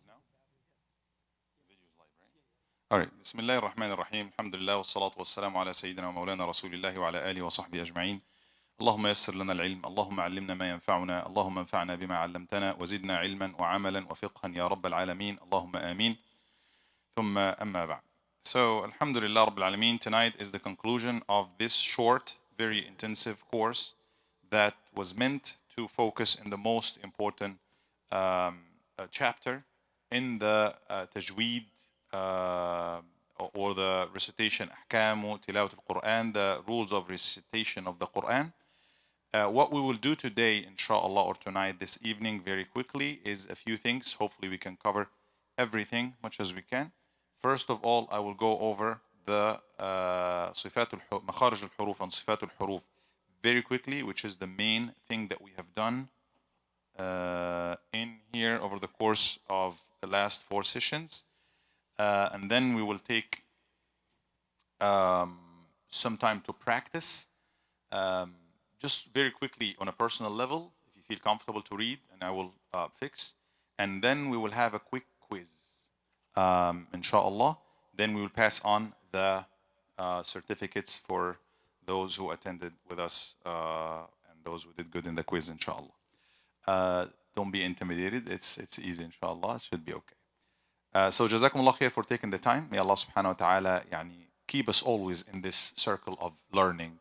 now? Video is live, right? All right. بسم الله الرحمن الرحيم. الحمد لله والصلاة والسلام على سيدنا ومولانا رسول الله وعلى آله وصحبه أجمعين. اللهم يسر لنا العلم، اللهم علمنا ما ينفعنا، اللهم انفعنا بما علمتنا وزدنا علما وعملا وفقها يا رب العالمين. اللهم آمين. ثم أما بعد. So, Alhamdulillah Rabbil Alameen, tonight is the conclusion of this short, very intensive course that was meant to focus in the most important chapter in the tajweed or the recitation, ahkamu tilawat al-Quran, the rules of recitation of the Quran. What we will do today, inshallah, or tonight, this evening, very quickly, is a few things. Hopefully we can cover everything, much as we can. First of all, I will go over the مخارج الحروف and صفات الحروف very quickly, which is the main thing that we have done in here over the course of the last 4 sessions. And then we will take some time to practice. Just very quickly on a personal level, if you feel comfortable to read, and I will fix. And then we will have a quick quiz. Inshallah, then we will pass on the certificates for those who attended with us and those who did good in the quiz, inshallah. Don't be intimidated. It's easy, inshallah. It should be okay. So jazakumullah khair for taking the time. May Allah subhanahu wa ta'ala keep us always in this circle of learning.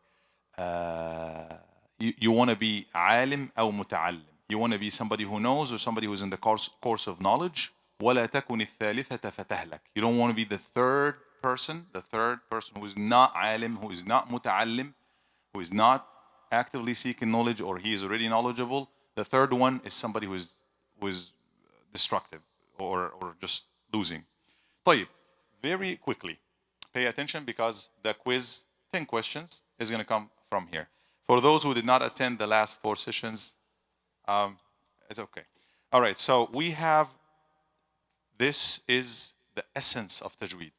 You want to be alim or muta'allim. You want to be somebody who knows or somebody who's in the course of knowledge. وَلَا تَكُنِ الثَّالِثَةَ فَتَهْلَكَ. You don't want to be the third person who is not alim, who is not muta'allim, who is not actively seeking knowledge, or he is already knowledgeable. The third one is somebody who is destructive or just losing. طيب, very quickly, pay attention because the quiz, 10 questions, is going to come from here. For those who did not attend the last 4 sessions, it's okay. All right, so we have, this is the essence of tajweed.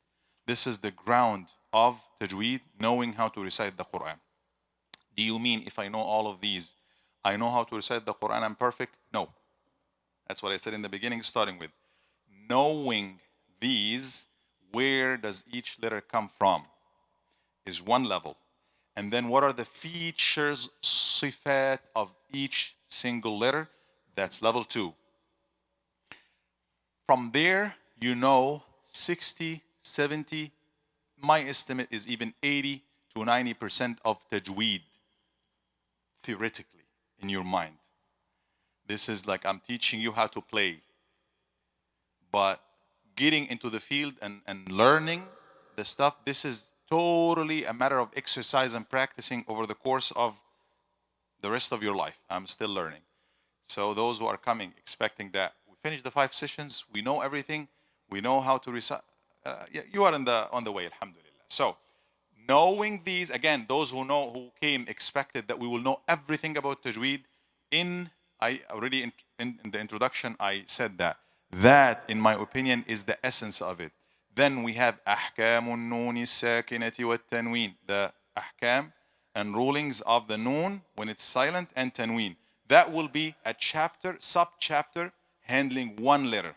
This is the ground of tajweed, knowing how to recite the Quran. Do you mean if I know all of these, I know how to recite the Quran, I'm perfect? No. That's what I said in the beginning, starting with knowing these, where does each letter come from, is one level. And then what are the features, sifat of each single letter? That's level 2. From there, you know 60, 70, my estimate is even 80 to 90% of tajweed, theoretically, in your mind. This is like I'm teaching you how to play. But getting into the field and learning the stuff, this is totally a matter of exercise and practicing over the course of the rest of your life. I'm still learning. So those who are coming expecting that we finish the 5 sessions, we know everything, we know how to recite, you are on the way, alhamdulillah. So knowing these, again, those who came expected that we will know everything about tajweed. I already in the introduction I said that in my opinion is the essence of it. Then we have أحكام النون الساكنة والتنوين, the ahkam and rulings of the noon when it's silent and tanween. That will be a chapter, sub-chapter handling one letter,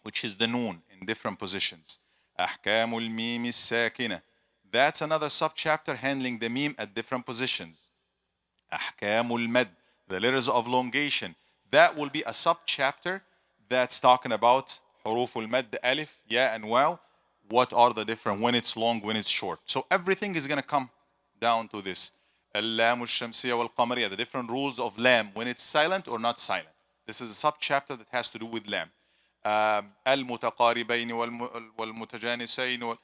which is the noon in different positions. أحكام الميم الساكنة. That's another sub-chapter handling the meme at different positions. أحكام المد, the letters of elongation. That will be a sub-chapter that's talking about حروف المد, alif, ya, and waw. What are the different, when it's long, when it's short. So everything is going to come down to this. اللام الشمسية والقمرية, the different rules of lam, when it's silent or not silent. This is a sub-chapter that has to do with lam. المتقاربين والمتجانسين.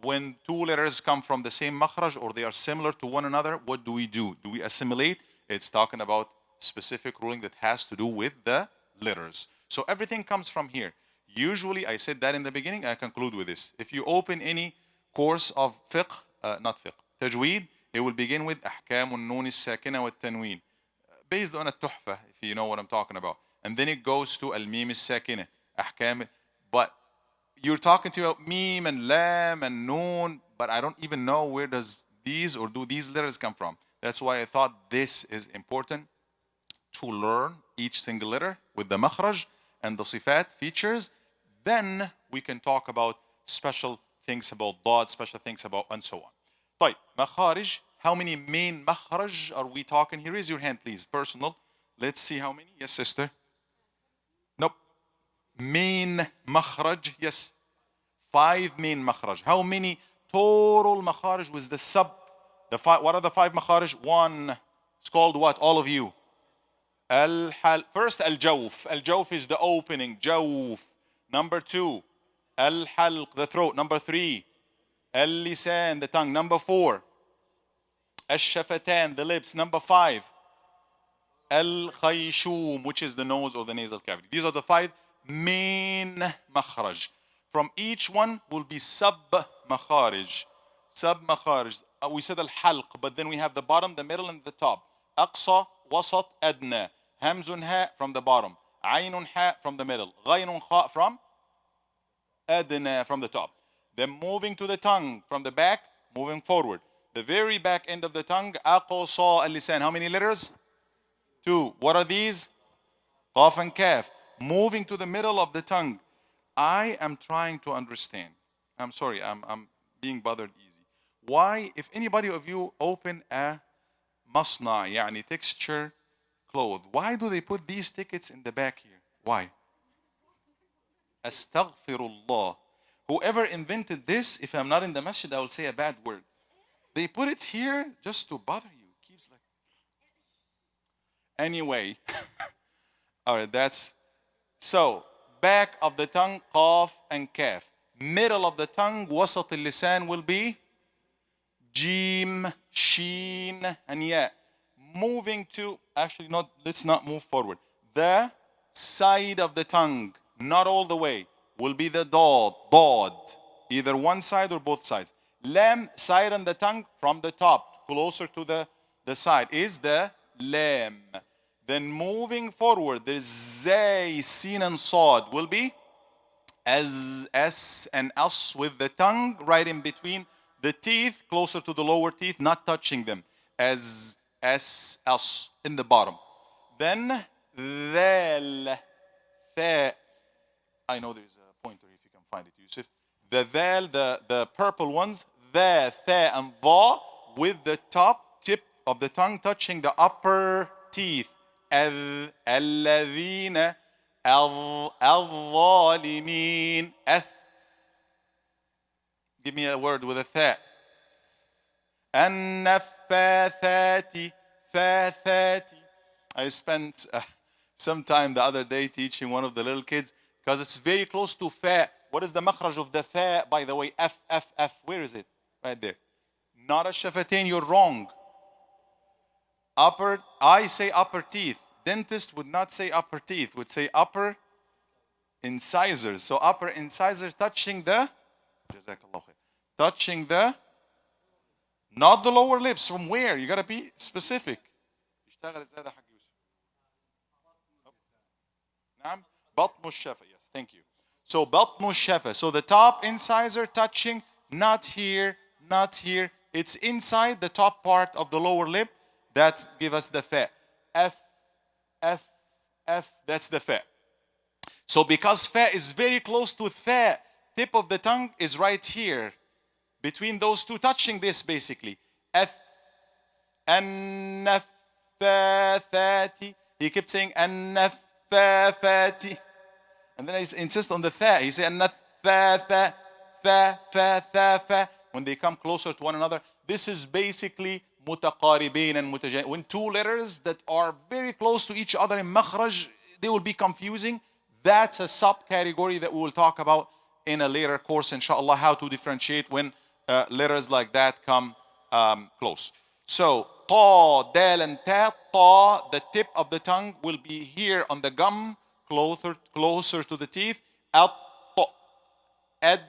When 2 letters come from the same makhraj or they are similar to one another, what do we do? Do we assimilate? It's talking about specific ruling that has to do with the letters. So everything comes from here. Usually, I said that in the beginning, I conclude with this. If you open any course of fiqh, not fiqh, tajweed, it will begin with أحكام النون الساكنة والتنوين, based on a tuhfa, if you know what I'm talking about. And then it goes to الميم الساكنة, أحكام. But you're talking to about meme and lam and noon, but I don't even know where does these or do these letters come from. That's why I thought this is important, to learn each single letter with the makhraj and the sifat features, then we can talk about special things about dad, special things about, and so on. طيب, makharij, how many main makharaj are we talking here? Raise your hand, please. Personal. Let's see how many. Yes, sister. Nope. Main makharaj. Yes. 5 main makharaj. How many total makharaj was the sub? What are the 5 makharaj? 1. It's called what? All of you. First, al-jawf. Al-jawf is the opening. Jawf. Number 2, al-halq, the throat. Number 3, al-lisan, the tongue. Number 4, al-shafatan, the lips. Number 5, al-khayshum, which is the nose or the nasal cavity. These are the 5 main makharaj. From each one will be sub-makharij. Sub-makharij. We said al-halq, but then we have the bottom, the middle, and the top. Aqsa, wasat, adna. Hamzun ha from the bottom. Aynun ha from the middle. Ghaynun kha from adna from the top. Then moving to the tongue from the back, moving forward. The very back end of the tongue, aqsa al-lisan. How many letters? 2. What are these? Qaf and kaf. Moving to the middle of the tongue. I am trying to understand. I'm sorry, I'm being bothered easy. Why, if anybody of you open a masna, yani texture cloth, why do they put these tickets in the back here? Why? Astaghfirullah. Whoever invented this, if I'm not in the masjid, I will say a bad word. They put it here just to bother you. It keeps like. Anyway. All right, that's. So, back of the tongue, qaf and kaf. Middle of the tongue, wasat al-lisan will be jim, sheen, and ya. Moving to, actually not, let's not move forward. The side of the tongue, not all the way, will be the dad. Either one side or both sides. Lam, side on the tongue from the top, closer to the side, is the lam. Then moving forward, there's zay, sin and sad will be as s and as with the tongue right in between the teeth, closer to the lower teeth, not touching them. As as in the bottom. Then dhal, tha. I know there's a pointer if you can find it, Yusuf. The dhal, the purple ones, the, tha, and dha, with the top tip of the tongue touching the upper teeth. الذين الظالمين. Give me a word with a tha. النفاثات فاثات. I spent some time the other day teaching one of the little kids because it's very close to fa. What is the makhraj of the fa, by the way? F, F, F. Where is it? Right there. Not a shafatain, you're wrong. Upper, I say upper teeth. Dentist would not say upper teeth, would say upper incisors. So upper incisors touching the, touching the, not the lower lips. From where? You gotta be specific. بطن الشفة. Yes, thank you. So بطن الشفة. So the top incisor touching, not here, not here. It's inside the top part of the lower lip. That give us the fa. F, F, F. That's the fa. So because fa is very close to tha, tip of the tongue is right here. Between those two, touching this basically. F, النفاثات. He kept saying النفاثات. And then I insist on the tha. He said النفاثة, tha, fa, tha, fa. When they come closer to one another, this is basically متقاربين and متجانسين. When two letters that are very close to each other in makhraj, they will be confusing. That's a subcategory that we will talk about in a later course, inshallah, how to differentiate when letters like that come close. So, ta, dal, and ta, ta, the tip of the tongue will be here on the gum, closer to the teeth. At, ad,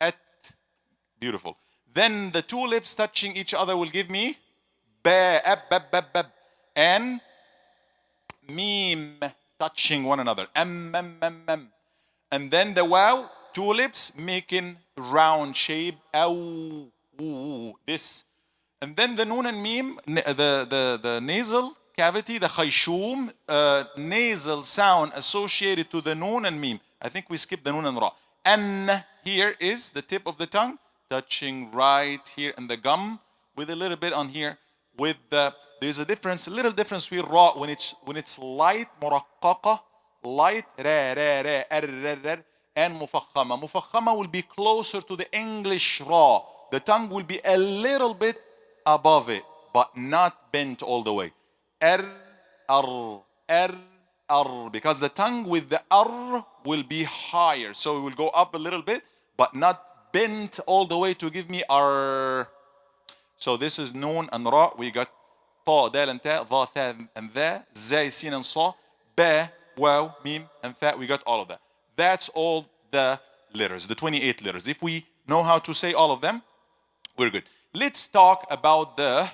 at. Beautiful. Then the two lips touching each other will give me ba, ab, bab, bab, bab, and mim touching one another. Am. And then the wow, two lips making round shape. Aw, this. And then the noon and mim, the nasal cavity, the khayshum, nasal sound associated to the noon and meme. I think we skipped the noon and ra. An here is the tip of the tongue touching right here in the gum with a little bit on here. With the there's a difference, a little difference with ra when it's light, muraqqaqa, light, ra ra ra ar ra ra, and mufakhama. Mufakhama will be closer to the English ra. The tongue will be a little bit above it, but not bent all the way. R, because the tongue with the R will be higher. So it will go up a little bit, but not bent all the way to give me R. So this is noon and ra. We got ta, dal and ta, dha, tha and dha, zay, sin and sa, ba, waw, mim and fa. We got all of that. That's all the letters, the 28 letters. If we know how to say all of them, we're good. Let's talk about the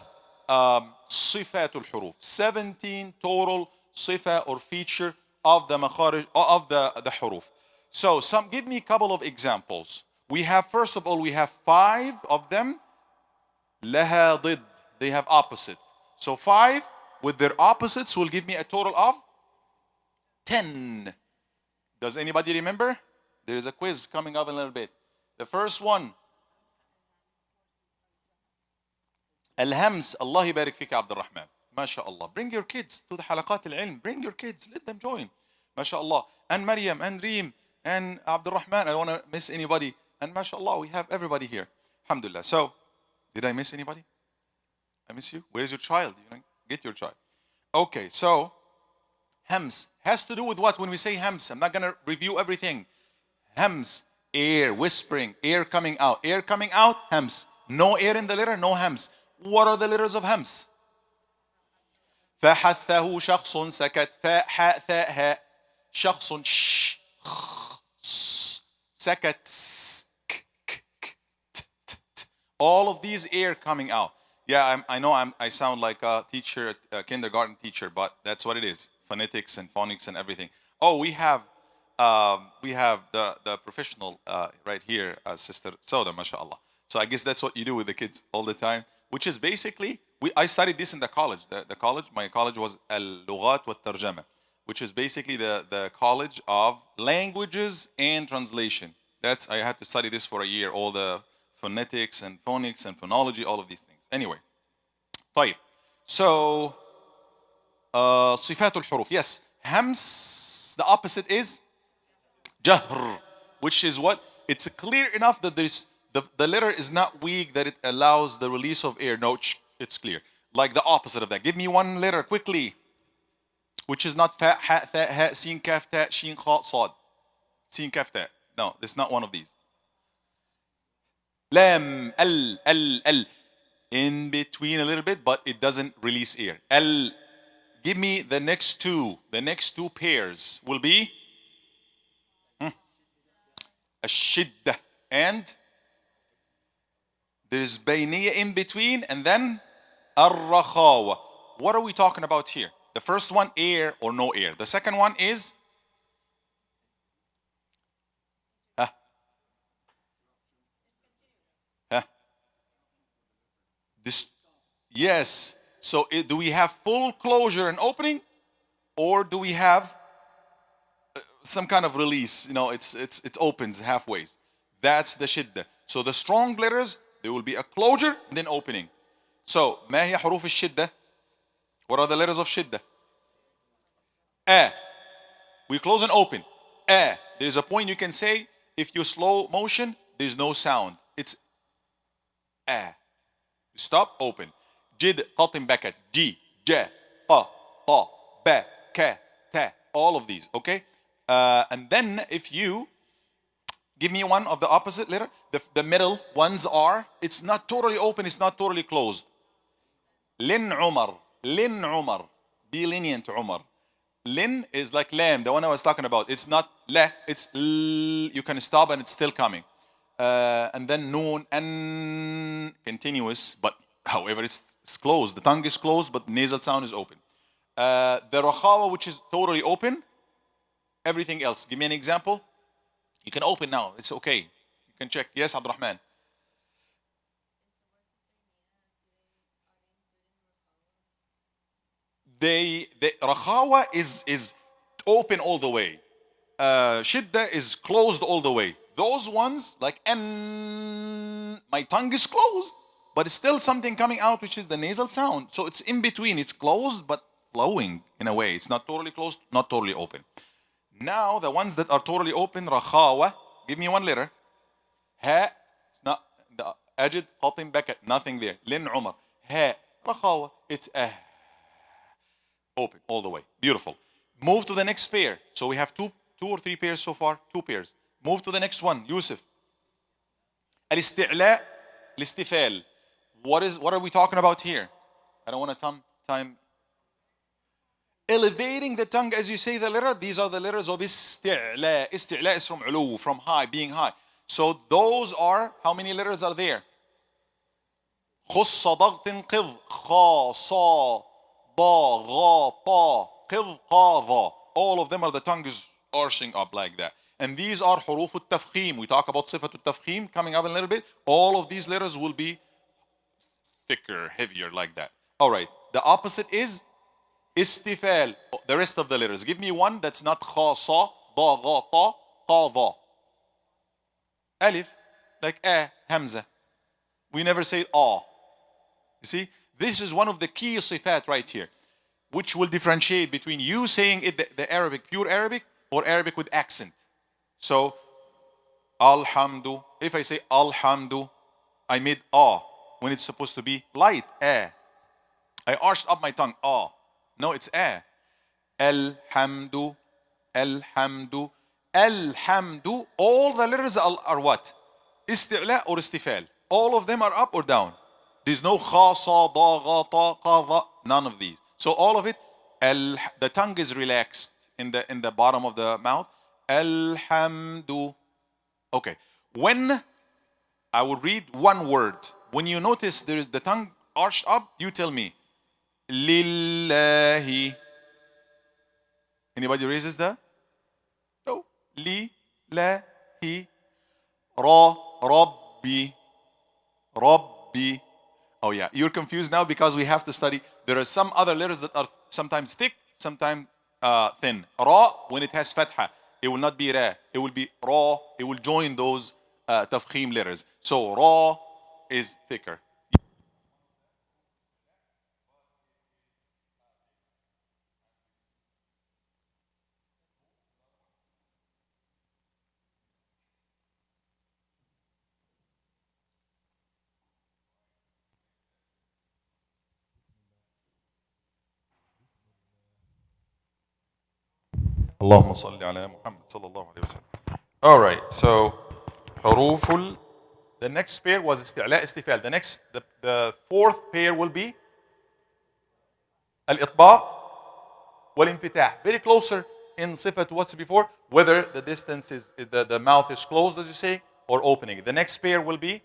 sifatul huruf. 17 total sifa or feature of the makharij of the huruf. So give me a couple of examples. We have, first of all, we have 5 of them. Laha did. They have opposites. So 5 with their opposites will give me a total of 10. Does anybody remember? There is a quiz coming up in a little bit. The first one. Al-Hams. Allah yabarik fik Abdul Rahman. MashaAllah. Bring your kids to the halaqat al-ilm. Bring your kids. Let them join. MashaAllah. And Maryam and Reem and Abdul Rahman. I don't want to miss anybody. And MashaAllah, we have everybody here. Alhamdulillah. So, did I miss anybody? I miss you? Where's your child? Get your child. Okay, so Hams has to do with what? When we say Hams, I'm not going to review everything. Hams, air, whispering, air coming out. Air coming out, Hams. No air in the letter, no Hams. What are the letters of Hams? فحثه شخص سكت فاء ثاء هاء شخص سكت. All of these air coming out. Yeah, I know I sound like a teacher, a kindergarten teacher, but that's what it is. Phonetics and phonics and everything. Oh, we have the professional right here, Sister Soda, mashallah. So I guess that's what you do with the kids all the time, which is basically, I studied this in the college. My college was Al-Lughat wa Tarjama, which is basically the college of languages and translation. I had to study this for a year, all the phonetics and phonics and phonology, all of these things. Anyway, طيب. So, صفات الحروف. Yes, Hams, the opposite is Jahr, which is what? It's clear enough that the letter is not weak, that it allows the release of air. No, it's clear. Like the opposite of that. Give me one letter quickly, which is not fa, ha, tha, ha, sin, kaf, ta, shin, kha, sad. Sin, kaf, ta. No, it's not one of these. Lam, al. In between a little bit, but it doesn't release air. Al. Give me the next two. The next two pairs will be Ash-shiddah. And there's bayniyah in between, and then ar-rakhawa. What are we talking about here? The first one, air or no air. The second one is this. Yes. So do we have full closure and opening, or do we have some kind of release? It opens halfway. That's the shiddah. So the strong letters, there will be a closure and then opening. So ما هي حروف الشدة? What are the letters of shiddah? A. We close and open. A. There is a point you can say, if you slow motion, there's no sound. It's A. Stop, open. Jid, qatim bakat. G, ja, qa, ta, ba, ka, ta. All of these, okay? And then if you give me one of the opposite letter, the middle ones are, it's not totally open, it's not totally closed. Lin Umar. Lin Umar. Be lenient to Umar. Lin is like lamb, the one I was talking about. It's not la, it's l. You can stop and it's still coming. And then noon and continuous, but however it's closed. The tongue is closed, but the nasal sound is open. The rakhawa, which is totally open. Everything else. Give me an example. You can open now. It's okay. You can check. Yes, Abdul Rahman. the Rakhawa is open all the way. Shidda is closed all the way. Those ones, like N, my tongue is closed, but it's still something coming out, which is the nasal sound. So it's in between. It's closed, but flowing in a way. It's not totally closed, not totally open. Now, the ones that are totally open, Rakhawa, give me one letter. Ha, it's not, the Ajid, Qatim, Bekat, nothing there. Lin, Umar. Ha, Rakhawa, it's open all the way. Beautiful. Move to the next pair. So we have two or three pairs so far. Two pairs. Move to the next one. Yusuf. Al-isti'la, al-istifal. What are we talking about here? I don't want to time. Elevating the tongue as you say the letter. These are the letters of isti'la. Isti'la is from ulu, from high, being high. So those are, how many letters are there? خص ضغط قض خا صا ضا غا طا قض قا ضا. All of them are the tongue is arching up like that. And these are حروف التفخيم. We talk about صفة التفخيم coming up in a little bit. All of these letters will be thicker, heavier like that. All right. The opposite is istifal. The rest of the letters. Give me one that's not خا صا ضا غا طا قا ضا. Alif, like hamza. We never say ah. You see, this is one of the key sifat right here, which will differentiate between you saying it the Arabic, pure Arabic, or Arabic with accent. So, alhamdu. If I say alhamdu, I made ah when it's supposed to be light. I arched up my tongue. Ah. No, it's Alhamdu, alhamdu, alhamdu. All the letters are what? Isti'la or istifal. All of them are up or down. There's no kha, sa, da, ga, ta, qa, dha. None of these. So all of it, the tongue is relaxed in the bottom of the mouth. Alhamdu. Okay. When I will read one word, when you notice there is the tongue arched up, you tell me. Lillahi. Anybody raises that? No. Lillahi. Rabbi. Rabbi. Oh yeah, you're confused now because we have to study. There are some other letters that are sometimes thick, sometimes thin. Ra, when it has fatha, it will not be ra. It will be ra. It will join those tafkhim letters. So ra is thicker. اللهم صل على محمد صلى الله عليه وسلم. All right, so حروف the next pair was استعلاء استفال. The fourth pair will be الإطباق والانفتاح. Very closer in صفة what's before, whether the distance is the mouth is closed as you say or opening. The next pair will be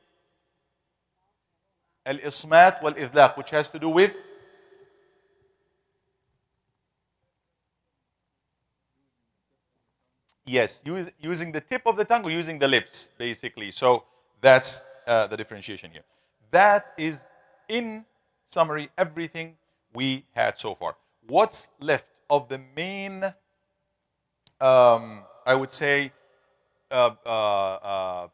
الإصمات والإذلاق, which has to do with yes, using the tip of the tongue or using the lips, basically. So that's the differentiation here. That is, in summary, everything we had so far. What's left of the main, I would say,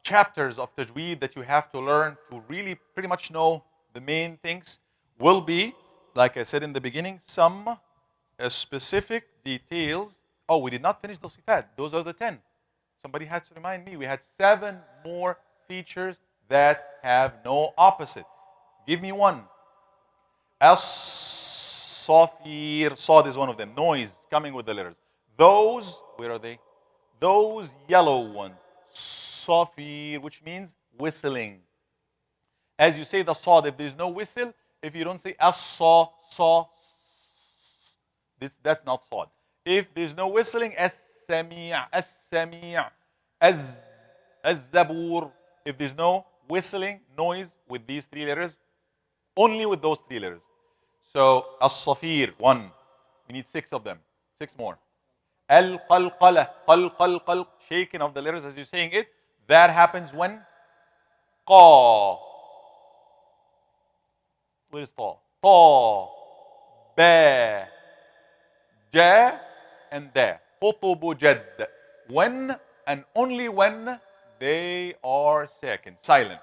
chapters of tajweed that you have to learn to really pretty much know the main things will be, like I said in the beginning, some specific details. Oh, we did not finish the sifat. Those are the 10. Somebody has to remind me. We had 7 more features that have no opposite. Give me one. As-safir. Sad is one of them. Noise coming with the letters. Those, where are they? Those yellow ones. Safir, which means whistling. As you say the sad, if there's no whistle, if you don't say as-sa, that's not sad. If there's no whistling, as-sami', as-sami', az-zabur. If there's no whistling, noise with these 3 letters, only with those 3 letters. So, as-safir, 1. We need 6 of them. 6 more. Al-qalqala, qal, shaking of the letters as you're saying it. That happens when? Qa. Where is ta? Ta. Ba. Ja and da. خطب جد. When and only when they are second, silent.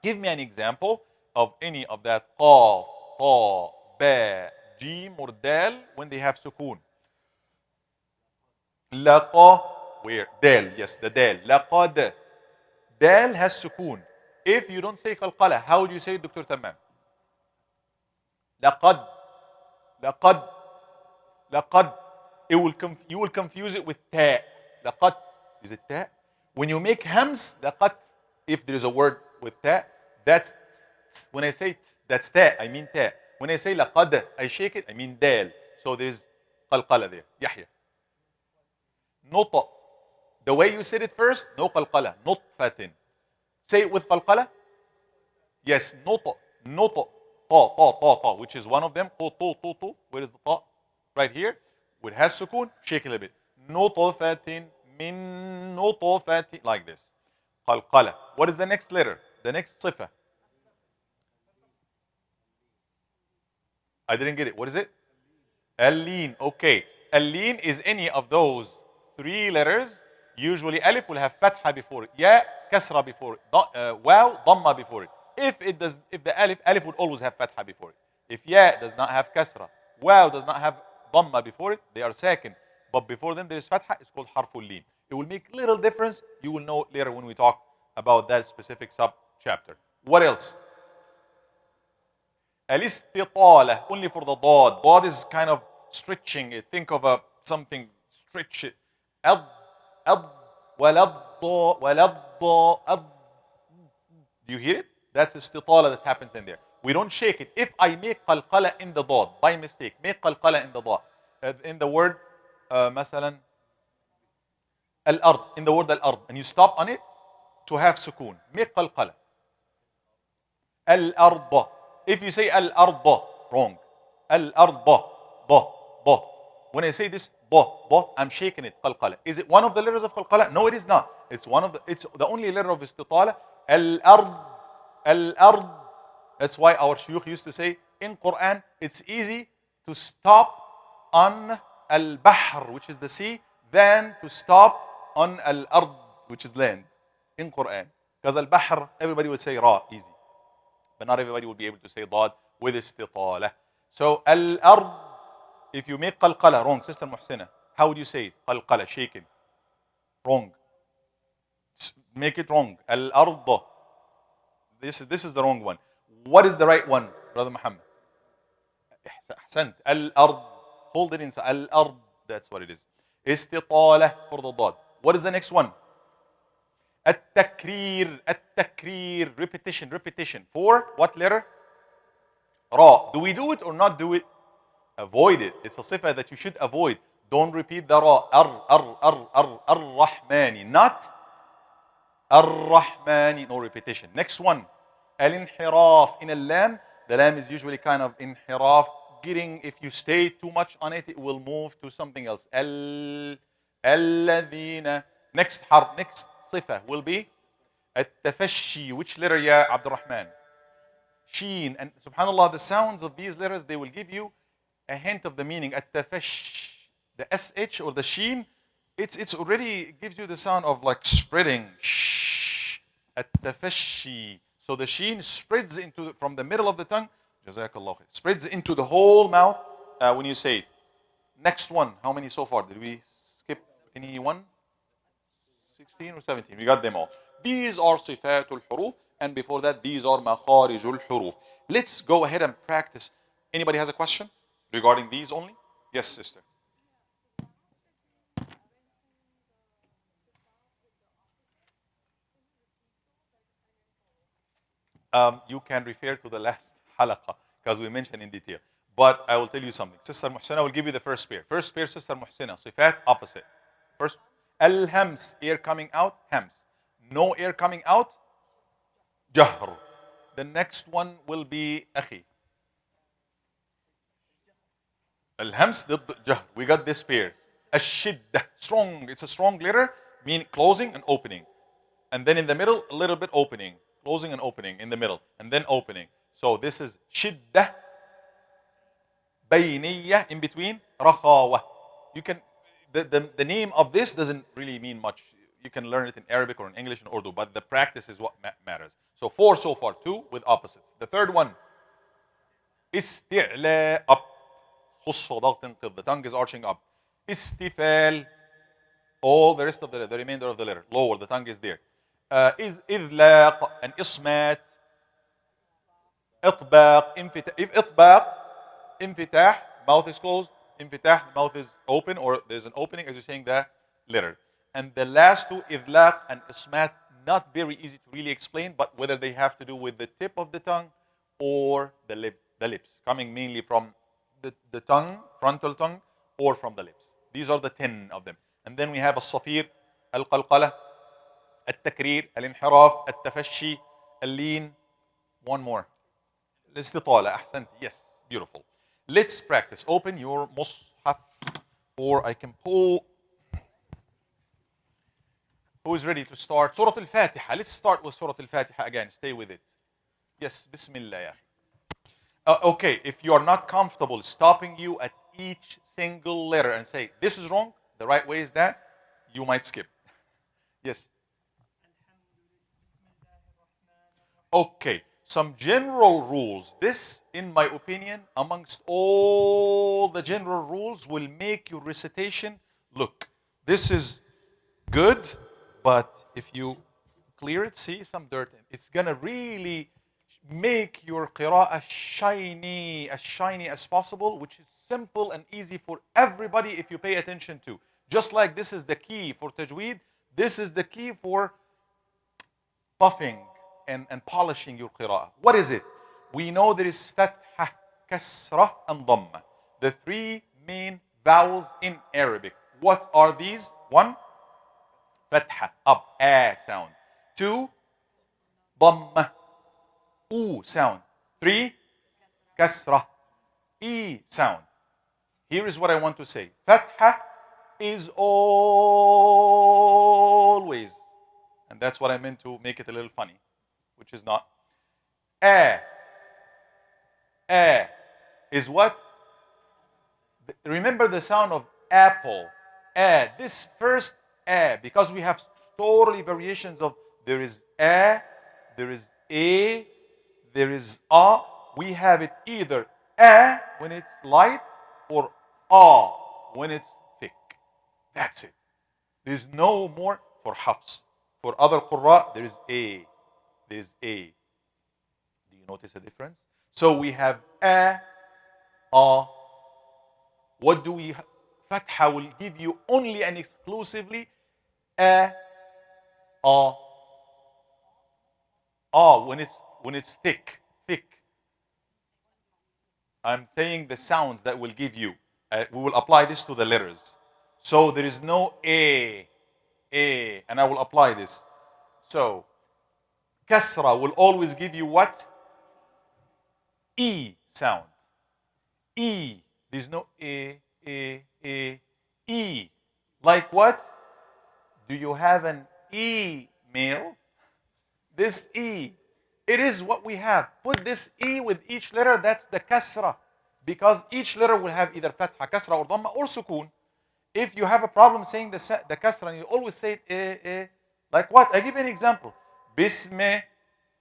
Give me an example of any of that قاف, طا, با, جيم or دال when they have سكون. لقى, where? دال, yes, the دال. لقد. دال has سكون. If you don't say قلقلة, how would you say it, Dr. Tamam? لقد. لقد. لقد. You will confuse it with تا. لقد. Is it تا? When you make hams, لقد, if there is a word with تا, that's, when I say that's تا, I mean تا. When I say لقد, I shake it, I mean دال. So there's قلقلة there. يحيى. نطق. The way you said it first, no قلقلة. نطفة. Say it with قلقلة. Yes, نطق. نطق. طا طا طا طا, which is one of them. طو طو طو طو. Where is the طا? Right here. It has سكون. Shake it a little bit. نطفة من نطفة. Like this. قلقلة. What is the next letter? The next صفة. I didn't get it. What is it? اللين. Okay. اللين is any of those three letters. Usually alif will have fatha before it. Ya, kasra before it. Waw, dhamma before it. If the alif would always have fatha before it. If ya does not have kasra, waw does not have dhamma before it, they are second. But before them there is fatha, it's called harful lin. It will make little difference. You will know later when we talk about that specific sub-chapter. What else? Al-istitala, only for the dad. Dad is kind of stretching it. Think of something, stretch it. Ab, waladda, ab. Do you hear it? That's istitala that happens in there. We don't shake it. If I make qalqala in the dad, by mistake, make qalqala in the dad. In the word, مثلا, al-ard, in the word al-ard, and you stop on it to have sukoon. Make qalqala. Al-arda. If you say al-arda, wrong. Al-arda, ba, ba. When I say this, ba, ba, I'm shaking it, qalqala. Is it one of the letters of qalqala? No, it is not. It's the only letter of istitala. Al-ard, al-ard. That's why our shuyukh used to say, in Quran, it's easy to stop on al-bahr, which is the sea, than to stop on al-ard, which is land, in Quran. Because al-bahr, everybody would say ra, easy. But not everybody will be able to say dad with istitala. So al-ard, if you make qalqala, wrong, Sister Muhsina, how would you say it? Qalqala, shaken. Wrong. Make it wrong. Al-arda. This is the wrong one. What is the right one, Brother Muhammad? Ahsant. Al-ard. Hold it inside. Al-ard. That's what it is. Istitala for the dad. What is the next one? At-takrir. At-takrir. Repetition. Repetition. For what letter? Ra. Do we do it or not do it? Avoid it. It's a sifa that you should avoid. Don't repeat the ra. Ar-Rahmani. Not Ar-Rahmani. No repetition. Next one. Al-inhiraf. In al-lam, the lam is usually kind of inhiraf. If you stay too much on it, it will move to something else. Al-ladhina. Next harf, next sifa will be at-tafashi. Which letter, ya Abdurrahman? Sheen. And subhanAllah, the sounds of these letters, they will give you a hint of the meaning. At-tafash. The SH or the sheen, it's already gives you the sound of like spreading. Shh. At-tafashi. So the sheen spreads from the middle of the tongue. Jazakallah. Spreads into the whole mouth when you say it. Next one. How many so far? Did we skip any one? 16 or 17. We got them all. These are sifatul huruf. And before that, these are makharijul huruf. Let's go ahead and practice. Anybody has a question regarding these only? Yes, sister. You can refer to the last halaqah because we mentioned in detail. But I will tell you something. Sister Muhsina will give you the first pair. First pair, Sister Muhsina. Sifat, opposite. First, al-hams, air coming out, hams. No air coming out, jahr. The next one will be akhi. Al-hams, jahr. We got this pair. Ash-shiddah, strong. It's a strong letter, meaning closing and opening. And then in the middle, a little bit opening. Closing and opening in the middle, and then opening. So this is shiddah, بينية in between, رخاوة. You can, the name of this doesn't really mean much. You can learn it in Arabic or in English and Urdu, but the practice is what matters. So 4 so far, 2 with opposites. The third one, استعلاء, up. خص ضغط انقض, the tongue is arching up. استفال, all the rest of the remainder of the letter, lower, the tongue is there. إذلاق and إصمات. إطباق, إطباق, انفتاح, mouth is closed. انفتاح, mouth is open, or there's an opening as you're saying the letter. And the last two, إذلاق and إصمات, not very easy to really explain, but whether they have to do with the tip of the tongue or the lips, coming mainly from the tongue, frontal tongue, or from the lips. These are the 10 of them. And then we have الصفير, القلقلة, التكرير, الانحراف, التفشي, اللين. One more. الاستطالة. أحسنت. Yes, beautiful. Let's practice. Open your مصحف, or I can pull. Who is ready to start? Surah Al-Fatiha. Let's start with Surah Al-Fatiha again. Stay with it. Yes, Bismillah. Ya. Okay, if you are not comfortable stopping you at each single letter and say, this is wrong, the right way is that, you might skip. Yes. Okay, some general rules. This, in my opinion, amongst all the general rules, will make your recitation look. This is good, but if you clear it, see some dirt in it, it's gonna really make your qira'ah shiny, as shiny as possible, which is simple and easy for everybody if you pay attention to. Just like this is the key for tajweed, this is the key for buffing and polishing your qira'ah. What is it? We know there is fatha, kasra, and dhamma. The 3 main vowels in Arabic. What are these? 1, fatha, up, a sound. 2, dhamma, u sound. 3, kasra, e sound. Here is what I want to say. Fatha is always, and that's what I meant to make it a little funny, which is not. A is what? Remember the sound of apple. A. This first A, because we have totally variations of, there is A, there is A, there is A. We have it either A when it's light or A when it's thick. That's it. There's no more for Hafs. For other Qurra, there is A. There is A. Do you notice a difference? So we have A. What do we have? Fatha will give you only and exclusively A. When it's thick. I'm saying the sounds that will give you. We will apply this to the letters. So there is no A, and I will apply this. So kasra will always give you what? E sound. E. There's no E. Like what? Do you have an email? This E. It is what we have. Put this E with each letter, that's the kasra. Because each letter will have either fatha, kasra, or dhamma, or sukoon. If you have a problem saying the kasra, and you always say it, like what? I give you an example. Bismillah,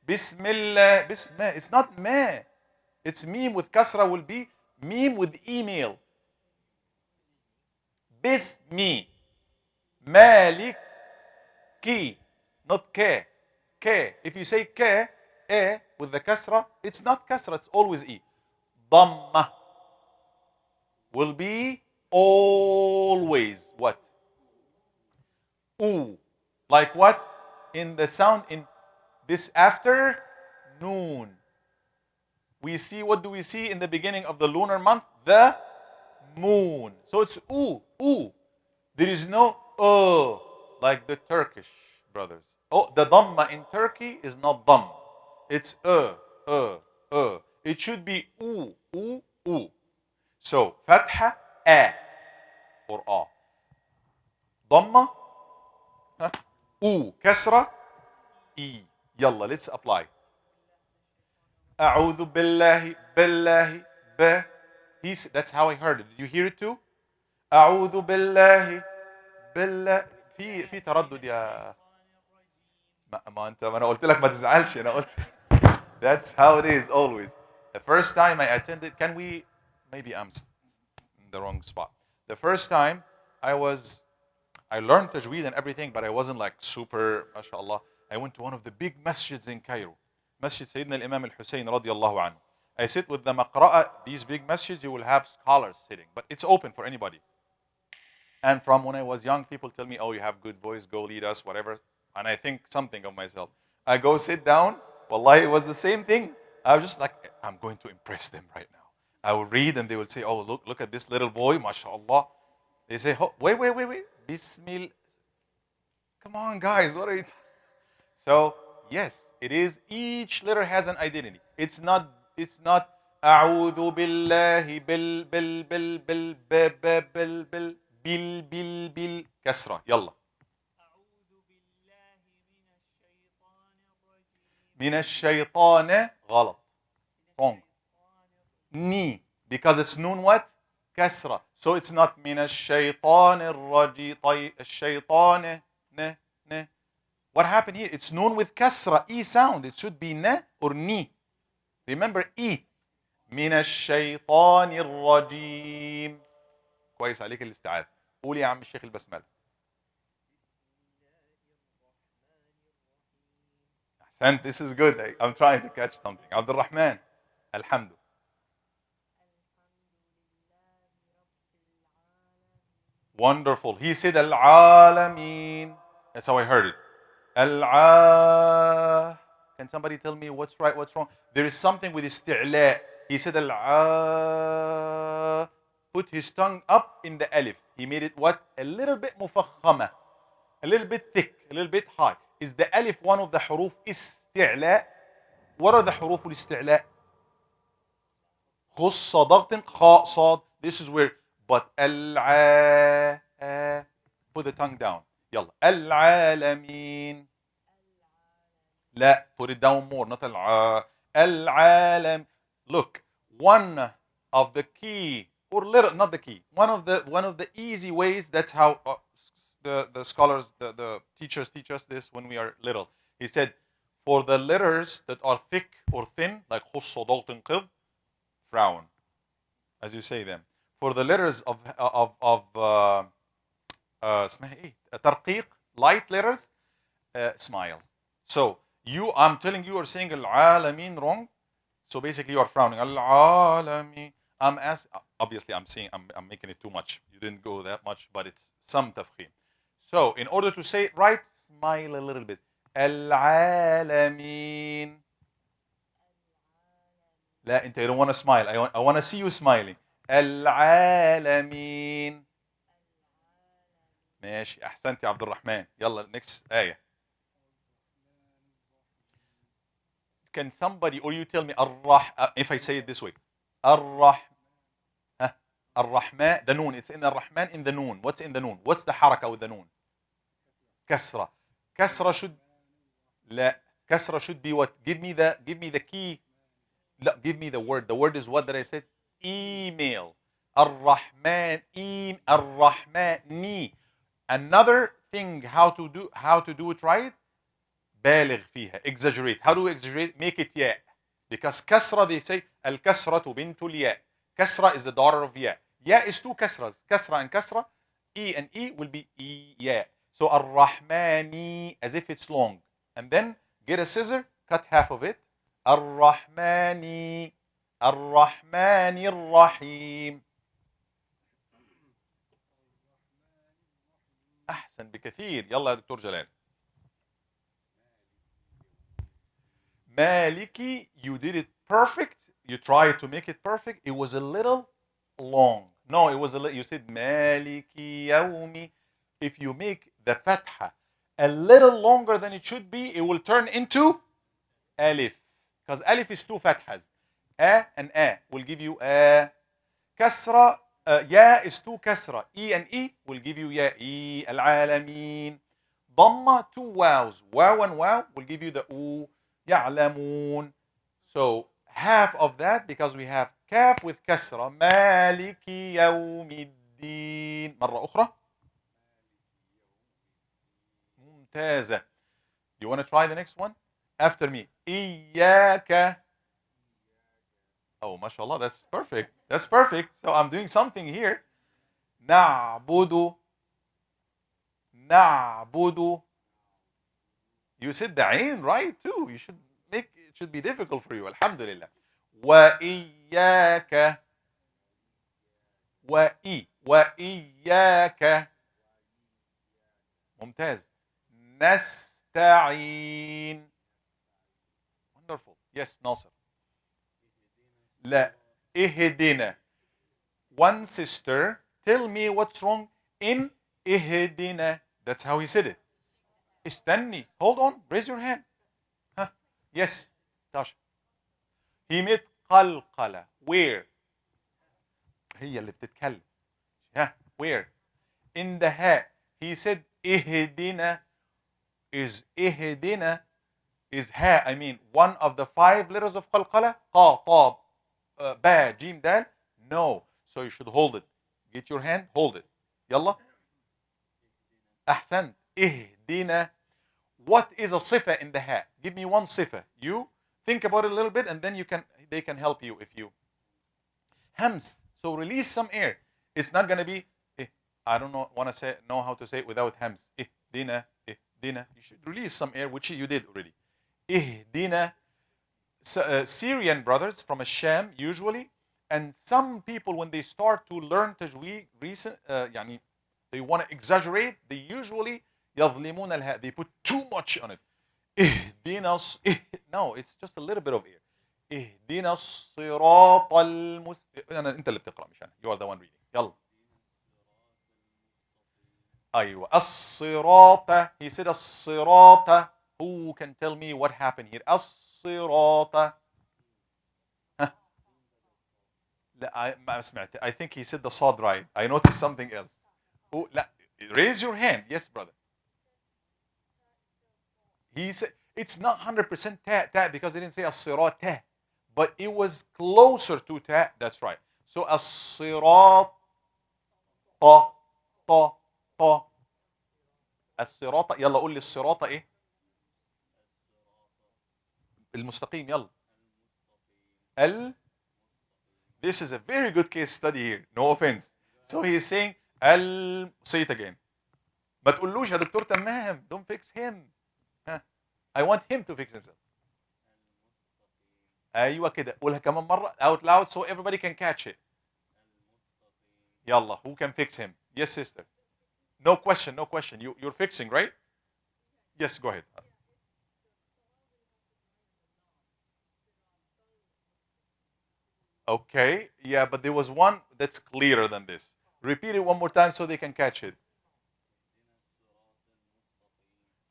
bismillah. It's not ma. It's meme with kasra will be meme with email. Bismi. Malik. Ki. Not ke. K. If you say K, A with the kasra, it's not kasra, it's always E. Dhamma will be always what? U. Like what? In the sound in this afternoon. We see, what do we see in the beginning of the lunar month? The moon. So it's U. There is no like the Turkish brothers. The dhamma in Turkey is not dhamm. It's It should be u. So fatha, a or a. Dhamma, u. Kasra, e. Yalla, let's apply. أعوذ بالله بالله ب That's how I heard it. Did you hear it too? أعوذ بالله في تردد يا ما أنا قلت لك ما تزعلش أنا قلت that's how it is always. The first time I attended, maybe I'm in the wrong spot. The first time I learned tajweed and everything, but I wasn't like super, mashallah. I went to one of the big masjids in Cairo, Masjid Sayyidina al-Imam al-Hussein radiyallahu anhu. I sit with the maqra'a, these big masjids, you will have scholars sitting, but it's open for anybody. And from when I was young, people tell me, oh, you have good voice, go lead us, whatever. And I think something of myself. I go sit down, wallahi, it was the same thing. I was just like, I'm going to impress them right now. I will read and they will say, oh, look at this little boy, mashallah. They say, oh, wait. Bismillah. Come on, guys, what are you So, yes, it is, each letter has an identity. It's not أعوذ بالله بال كسرة يلا من الشيطان غلط wrong ني because it's noon what كسرة so it's not من الشيطان الرجيم الشيطان ن what happened here it's noon with كسرة e sound it should be ن or ني remember e من الشيطان الرجيم كويس عليك الاستعاذة قول يا عم الشيخ البسملة أحسنت this is good I'm trying to catch something عبد الرحمن الحمد wonderful he said العالمين that's how I heard it can somebody tell me what's right what's wrong there is something with استعلاء he said put his tongue up in the alif. He made it what? A little bit مفخمة. A little bit thick, a little bit high. Is the alif one of the حروف استعلاء? What are the حروف الاستعلاء? خص ضغط خاء صاد. This is where but put the tongue down. يلا العالمين. لا put it down more not العالم. Look, one of the key or little not the key one of the easy ways that's how the scholars the teachers teach us this when we are little he said for the letters that are thick or thin like خص ضغط قض frown as you say them for the letters of اسمها ايه ترقيق light letters smile so I'm telling you are saying العالمين wrong so basically you are frowning العالمين obviously I'm making it too much. You didn't go that much, but it's some tafkhim. So in order to say it right, smile a little bit. العالمين. لا انت you don't want to smile. I want to see you smiling. العالمين. ماشي احسنت يا عبد الرحمن. يلا next آية. Can somebody or you tell me if I say it this way. الرحمن the noon it's in الرحمن in the noon what's in the noon what's the حركة with the noon كسرة should لا كسرة should be what give me the key لا give me the word is what that I said email الرحمن الرحمن another thing how to do it right بالغ فيها exaggerate how do we exaggerate make it ياء because كسرة they say الكسرة بنت الياء كسرة is the daughter of ياء ياء is two كسرة كسرة and كسرة E and E will be E ياء so الرحمن as if it's long and then get a scissor cut half of it الرحمن الرحيم أحسن بكثير يلا يا دكتور جلال مالكي you did it perfect you tried to make it perfect it was a little long no it was a little you said مالكي يومي if you make the fatha a little longer than it should be it will turn into alif because alif is two fathas and will give you كسرة يا is two كسرة E and E will give you يا E العالمين ضمة two wows wow and wow will give you the U يعلمون so half of that because we have الكاف with كسرة. مالك يوم الدين. مرة أخرى. ممتازة. You want to try the next one? After me. إياك. Oh, mashallah, that's perfect. That's perfect. So I'm doing something here. نعبد. نعبد. You said the ain right too. You should make it should be difficult for you. Alhamdulillah. وإياك. وإياك. ممتاز. نستعين. Wonderful. Yes, Nasser. لا. اهدنا. One sister, tell me what's wrong in اهدنا. That's how he said it. استني. Hold on. Raise your hand. Huh? Yes. Tasha. He made قلقلة. Where? هي اللي بتتكلم. ها. Where? In the ha. He said اهدنا is اهدنا is ha. I mean one of the 5 letters of قلقلة. قا طا با جيم دال. No. So you should hold it. Get your hand. Hold it. يلا. أحسنت. اهدنا. What is a صفة in the ha? Give me one صفة. You think about it a little bit and then they can help you if you. Hams. So release some air. It's not going to be I don't know how to say it without hams. Ihdina. You should release some air, which you did already. Ihdina. Syrian brothers from Sham usually, and some people when they start to learn tajweed يعني they want to exaggerate, they usually يظلمون الهاء. They put too much on it. اهدنا no, it's just a little bit of air. اهدنا الصراط انت اللي بتقرا مش انا. You are the one reading. يلا. أيوة. الصراط. He said الصراط. Who can tell me what happened here? الصراط. لا ما سمعت. I think he said the صاد right. I noticed something else. لا. Raise your hand. Yes, brother. He said it's not 100% ta because they didn't say الصراط, but it was closer to ta. That's right. So الصراط. طا. الصراط. يلا قول لي الصراط ايه؟ المستقيم. يلا. This is a very good case study here. No offense. So he's saying say it again. ما تقولوش يا دكتور تمام. Don't fix him. I want him to fix himself. ايوه كده. قولها كمان مرة out loud so everybody can catch it. يلا. Who can fix him? Yes, sister. No question. You're fixing, right? Yes, go ahead. Okay, yeah, but there was one that's clearer than this. Repeat it one more time so they can catch it.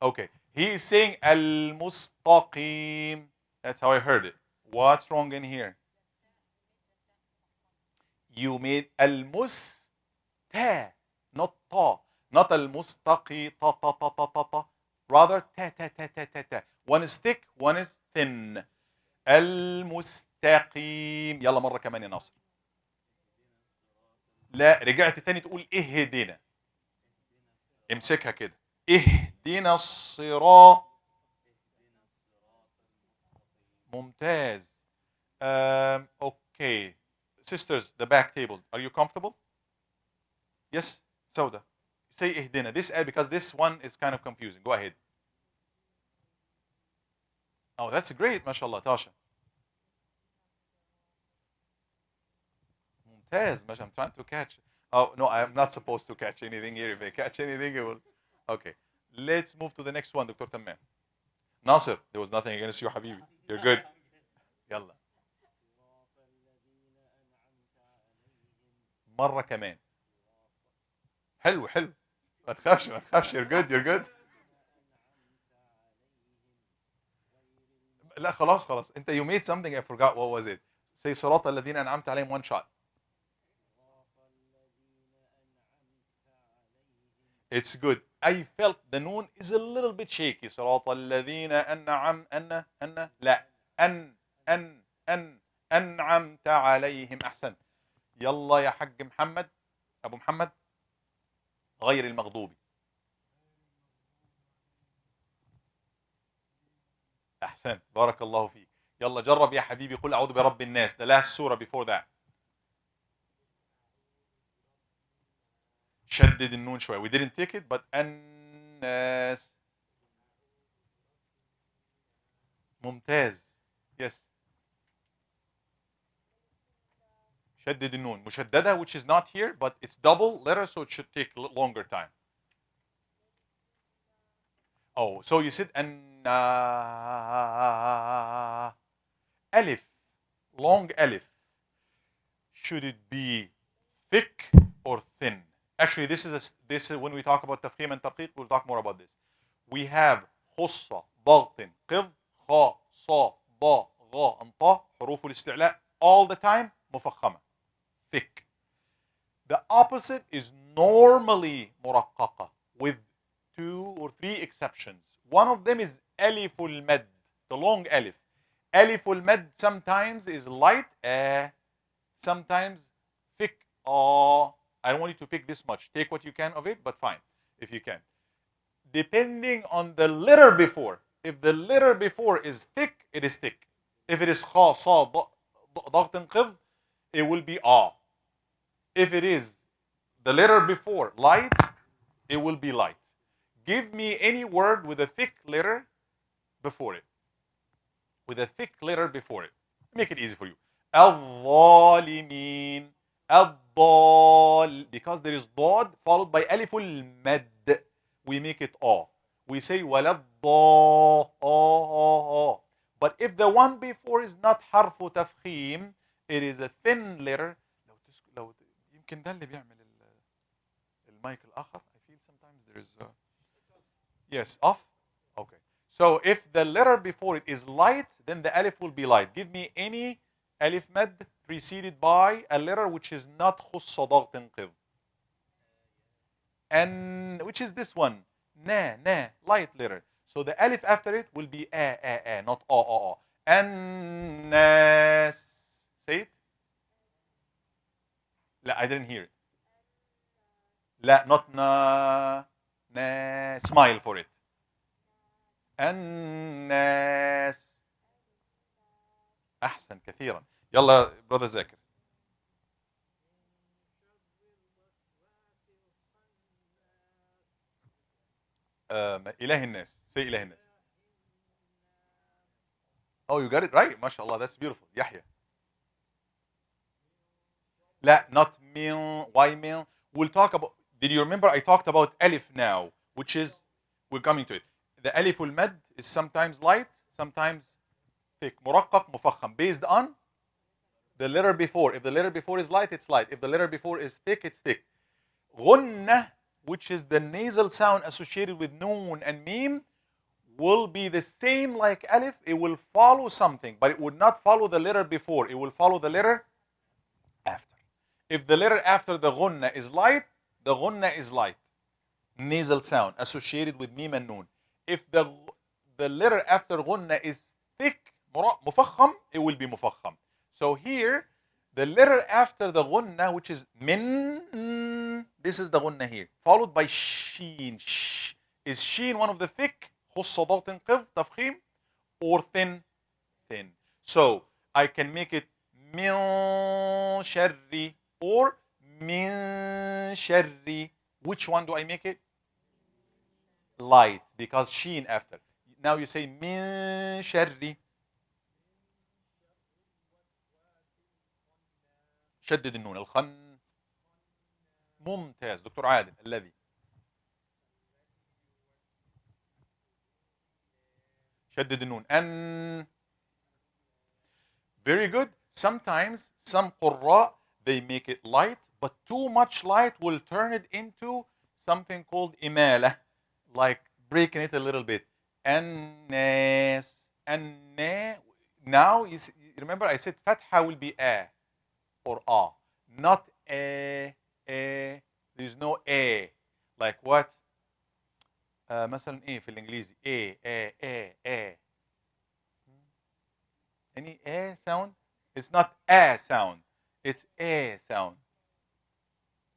Okay, he is saying al-mustaqim. That's how I heard it. What's wrong in here? You made al-musta, not ta. Not al-mustaqi, ta. Rather, ta. One is thick, one is thin. المستقيم. يلا مرة كمان يا ناصر. لا رجعت تاني تقول اهدنا. امسكها كده. اهدنا الصراط. ممتاز. Okay. Sisters, the back table. Are you comfortable? Yes, Sauda. Say اهدنا. This because this one is kind of confusing. Go ahead. Oh, that's great, mashallah, Tasha. Mumtaz, I'm trying to catch. Oh, no, I'm not supposed to catch anything here. If I catch anything, it will. Okay. Let's move to the next one, Dr. Tammam. Nasir, there was nothing against you, Habibi. You're good. Yalla. مرة كمان. حلو. ما تخافش. You're good. لا خلاص انت you made something I forgot what was it. Say صراط الذين أنعمت عليهم one shot. It's good. I felt the noon is a little bit shaky. صراط الذين أنعم لا أنعمت عليهم. أحسنت. يلا يا حق محمد، أبو محمد، غير المغضوب. أحسنت، بارك الله فيك. يلا جرب يا حبيبي، قل أعوذ برب الناس. The last surah before that. شدد النون شوي. We didn't take it, but الناس. ممتاز. Yes. شدد النون مشددة, which is not here, but it's double letter, so it should take a longer time. Oh, so you said ألف, long ألف. Should it be thick or thin? Actually, this is when we talk about تفخيم and ترقيق, we'll talk more about this. We have خصة, ضغط, قض, خاء, صا, ضا, غا, انطا, حروف الاستعلاء all the time مفخمة, thick. The opposite is normally مرققة, with 2 or 3 exceptions. One of them is ألف المد, the long ألف. ألف المد sometimes is light, sometimes thick. I don't want you to pick this much. Take what you can of it, but fine, if you can. Depending on the letter before. If the letter before is thick, it is thick. If it is خا, صا, ضغط, قض, it will be If it is the letter before light, it will be light. Give me any word with a thick letter before it. With a thick letter before it. Make it easy for you. الظالمين. الضال. Because there is ضاد followed by ألف المد. We make it We say ولا الضا. But if the one before is not حرف تفخيم, it is a thin letter. لو يمكن ده اللي بيعمل المايك الآخر. I feel sometimes there is yes, off. Okay. So if the letter before it is light, then the alif will be light. Give me any alif mad preceded by a letter which is not خص ضغط قض. And which is this one? Na, light letter. So the alif after it will be not a. الناس. Say it. لا, I didn't hear it. لا, not na. Smile for it. الناس. أحسن كثيرا. يلا brother ذاكر. إله الناس. Say إله الناس. Oh, you got it right. ما شاء الله. That's beautiful. يحيى. لا, not ميل. Why ميل? We'll talk about. Did you remember I talked about alif now, which is, we're coming to it. The alif al-mad is sometimes light, sometimes thick. مرقق مفخم, based on the letter before. If the letter before is light, it's light. If the letter before is thick, it's thick. غنة, which is the nasal sound associated with noon and mim, will be the same like alif. It will follow something, but it would not follow the letter before. It will follow the letter after. If the letter after the غنة is light, the غنة is light. Nasal sound associated with mim and noon. If the letter after غنة is thick, مفخم, it will be مفخم. So here, the letter after the غنة, which is min, this is the غنة here, followed by sheen. Is sheen one of the thick, خص ضغط قض, تفخيم, or thin? Thin. So I can make it min شر or min شر. Which one do I make it? Light, because sheen after. Now you say min شر. شدد النون. الخن. ممتاز دكتور عادل. الذي. شدد النون. أن. Very good. Sometimes some قراء, they make it light, but too much light will turn it into something called إمالة, like breaking it a little bit. الناس. Now you remember I said فتحة will be a or not a. There's no a. Like what? مثلا ايه في الانجليزي a. Any a sound? It's not a sound. It's a sound.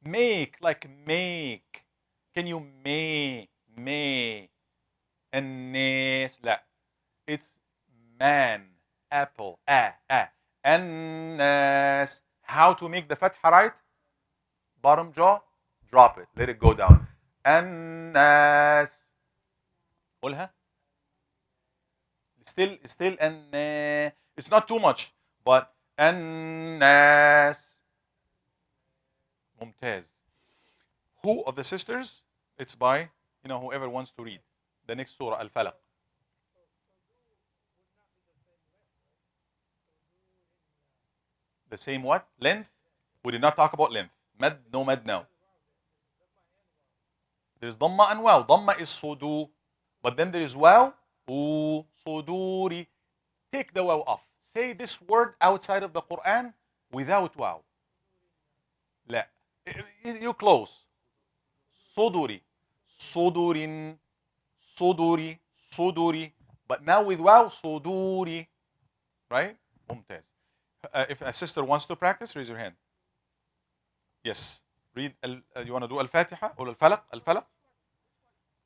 Make, like make. Can you may. الناس لا. It's man, apple, الناس. How to make the fatha right? Bottom jaw, drop it. Let it go down. الناس. قولها. Still it's not too much, but الناس. ممتاز. Who of the sisters? It's by, whoever wants to read. The next surah, Al-Falaq. The same what? Length? We did not talk about length. Mad, no mad now. There's Dhamma and Waw. Dhamma is Sudu. But then there is Waw. Suduri. Take the Waw off. Say this word outside of the Quran without Waw. لا. You close. Suduri. Sudurin. Suduri. Suduri. But now with Waw, Suduri. Right? Mumtaz. If a sister wants to practice, raise your hand. Yes. Read. You want to do Al-Fatiha or Al-Falaq? Al-Falaq?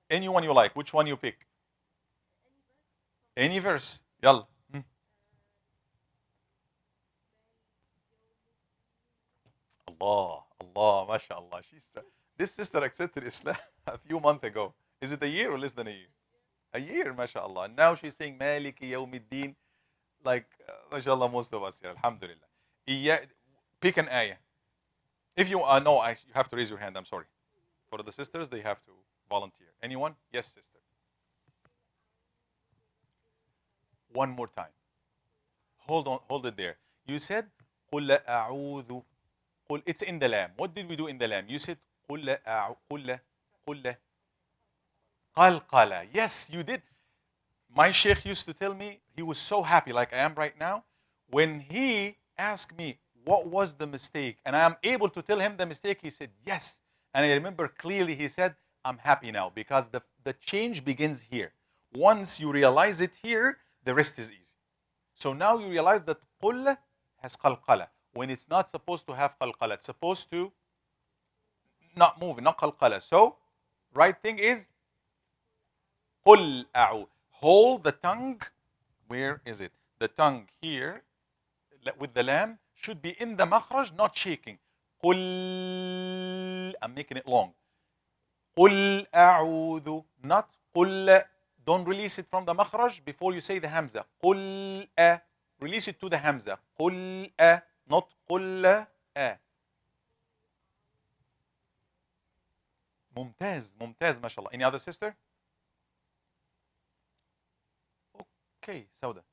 Any one you like. Which one you pick? Any verse. Yalla. Allah. Allah. MashaAllah. This sister accepted Islam a few months ago. Is it a year or less than a year? A year, MashaAllah. And now she's saying Maliki Yawmiddin. Like, MashaAllah, most of us here. Alhamdulillah. Pick an ayah. If you no, you have to raise your hand. I'm sorry. For the sisters, they have to volunteer. Anyone? Yes, sister. One more time. Hold on, hold it there. You said قُلْ أَعُوذُ. It's in the lamb. What did we do in the lamb? You said قُلْ قَلْقَلَ. Yes, you did. My sheikh used to tell me, he was so happy, like I am right now, when he asked me what was the mistake, and I am able to tell him the mistake, he said yes. And I remember clearly he said, I'm happy now, because the change begins here. Once you realize it here, the rest is easy. So now you realize that قُلْ has qalqala, when it's not supposed to have qalqala. It's supposed to not move, not qalqala. So, right thing is قُلْ أَعُوذُ. Hold the tongue. Where is it? The tongue here with the lamb should be in the makhraj, not shaking. قُلْ. I'm making it long. قُلْ أَعُوذُ. Not قُلْ. Don't release it from the makhraj before you say the hamza. قُلْ أَ. Release it to the hamza. قُلْ أَ. Not قُلْ أَ. ممتاز, ممتاز, mashallah. Any other sister? Okay, Sauda.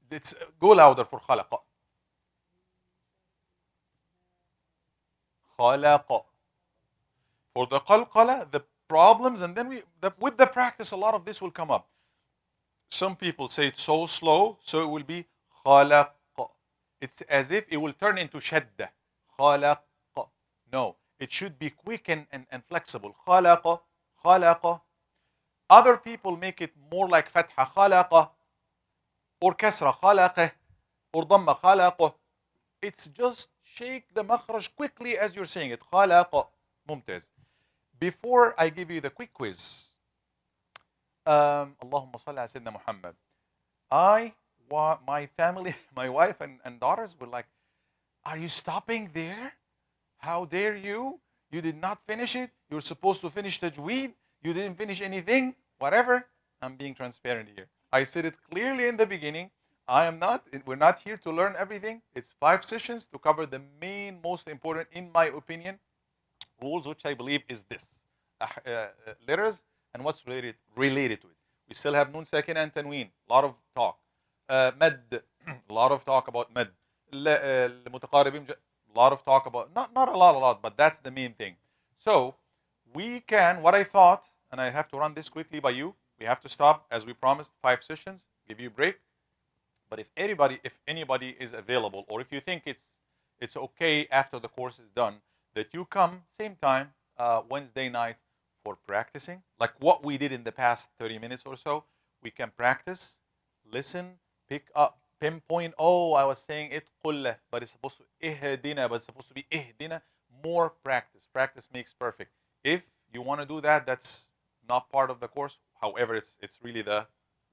Let's go louder for خلق. خلق. For the qalqala, the problems, and then with the practice, a lot of this will come up. Some people say it's so slow, so it will be خلق. It's as if it will turn into shadda. خلق. No, it should be quick and flexible. خلق. خلق. Other people make it more like fatha, خلق, or kasra, خلقه, or dhamma, خلقه. It's just shake the makhraj quickly as you're saying it. خلق. ممتاز. Before I give you the quick quiz, Allahumma salli ala Sayyidina Muhammad. My family, my wife and daughters were like, are you stopping there? How dare you? You did not finish it. You're supposed to finish tajweed. You didn't finish anything, whatever. I'm being transparent here. I said it clearly in the beginning. We're not here to learn everything. It's 5 sessions to cover the main, most important, in my opinion, rules, which I believe is this. Letters and what's related to it. We still have nun, sakin, and tanween. A lot of talk. Mad, a lot of talk about mad. متقاربين, a lot of talk about, not a lot, but that's the main thing. So, we can, what I thought, and I have to run this quickly by you, we have to stop, as we promised, 5 sessions, give you a break. But if anybody is available, or if you think it's okay after the course is done, that you come same time, Wednesday night, for practicing, like what we did in the past 30 minutes or so. We can practice listen, pick up, pinpoint. Oh, I was saying it قل, but it's supposed to اهدنا, but it's supposed to be اهدنا. More practice. Practice makes perfect. If you want to do that, that's not part of the course. However, it's really the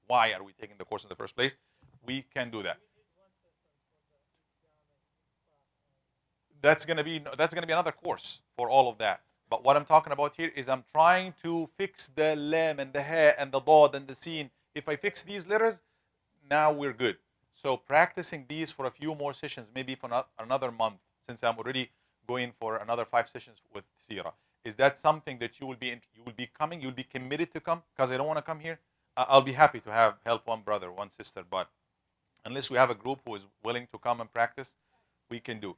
why are we taking the course in the first place. We can do that. That's gonna be another course for all of that. But what I'm talking about here is I'm trying to fix the lam and the ha and the dad and the sin. If I fix these letters, now we're good. So practicing these for a few more sessions, maybe for another month, since I'm already going for another 5 sessions with Sira. Is that something that you will be coming? You'll be committed to come? Because I don't want to come here. I'll be happy to help one brother, one sister, but unless we have a group who is willing to come and practice, we can do.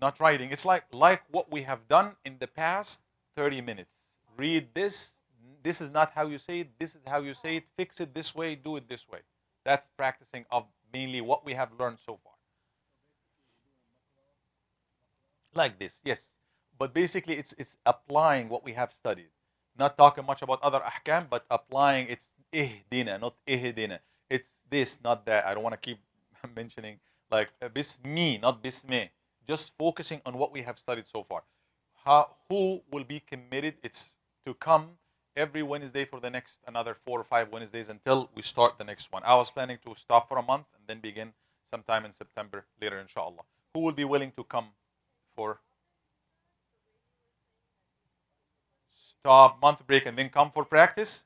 Not writing. It's like what we have done in the past 30 minutes. Read this. This is not how you say it. This is how you say it. Fix it this way. Do it this way. That's practicing of mainly what we have learned so far. Like this, yes. But basically, it's applying what we have studied. Not talking much about other ahkam, but applying. It's ihdina, not ihdina. It's this, not that. I don't want to keep mentioning like bismi, not bisme. Just focusing on what we have studied so far. Who will be committed? It's to come every Wednesday for the next another 4 or 5 Wednesdays until we start the next one. I was planning to stop for a month and then begin sometime in September later, inshallah. Who will be willing to come for stop, month break, and then come for practice?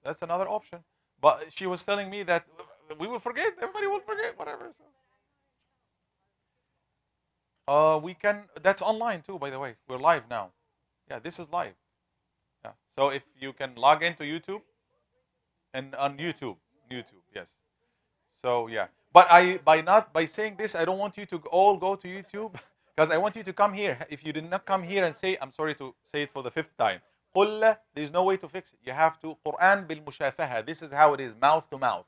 That's another option. But she was telling me that we will forget. Everybody will forget, whatever. So. We can. That's online too, by the way. We're live now. Yeah, this is live. Yeah. So if you can log into YouTube, and on YouTube, yes. So yeah. But by saying this, I don't want you to all go to YouTube because I want you to come here. If you did not come here and say, I'm sorry to say it for the 5th time. قُلَّ, there's no way to fix it. You have to Quran bil mushafaha. This is how it is, mouth to mouth,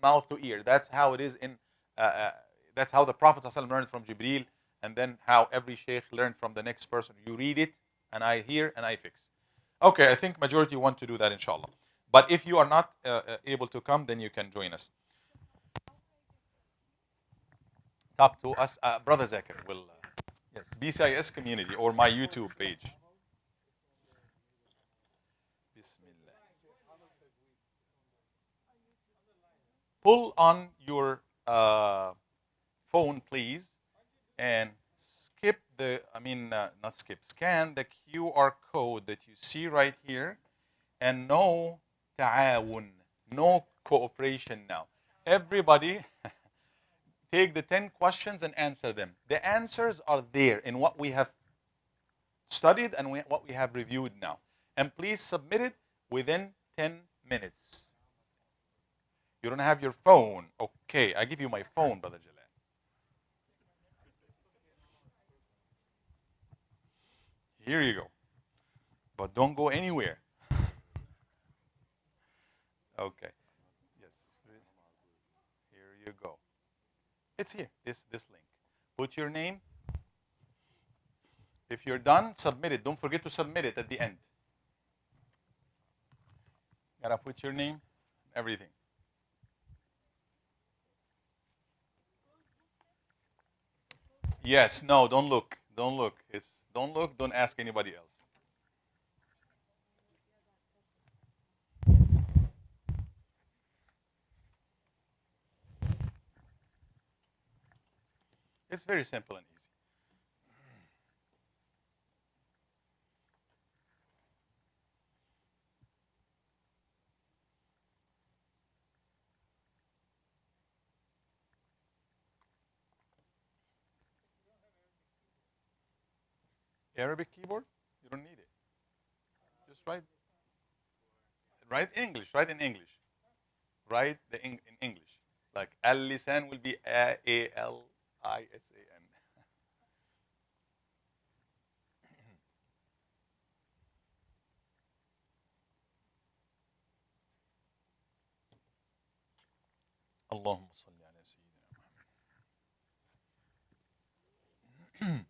mouth to ear. That's how it is in. That's how the Prophet ﷺ learned from Jibreel. And then how every sheikh learned from the next person. You read it, and I hear, and I fix. Okay, I think majority want to do that, inshallah. But if you are not able to come, then you can join us. Talk to us. Brother Zakir will, yes, BCIS Community or my YouTube page. Bismillah. Pull on your phone, please. And skip scan the QR code that you see right here, and no ta'awun, no cooperation now. Everybody take the 10 questions and answer them. The answers are there in what we have studied and what we have reviewed now. And please submit it within 10 minutes. You don't have your phone. Okay, I give you my phone, Brother Jalal. Here you go. But don't go anywhere. Okay. Yes. Here you go. It's here, this link. Put your name. If you're done, submit it. Don't forget to submit it at the end. Gotta put your name, everything. Yes, no, don't look. Don't look. Don't look, don't ask anybody else. It's very simple and easy. Arabic keyboard? You don't need it. Just write English. Write in English. Write in English. Like al-lisan will be A-L-I-S-A-N. Allahumma salli ala Sayyidina Muhammad.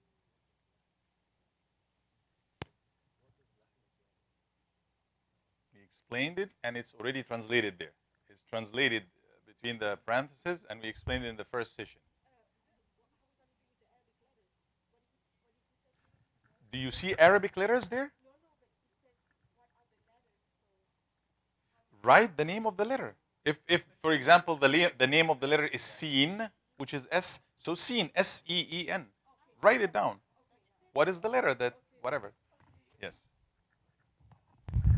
explained it, and it's already translated there. It's translated between the parentheses, and we explained it in the first session. Do you see Arabic letters there? Write the name of the letter. If for example, the name of the letter is Seen, which is S, so Seen, S-E-E-N. Write it down. What is the letter that, whatever. Yes.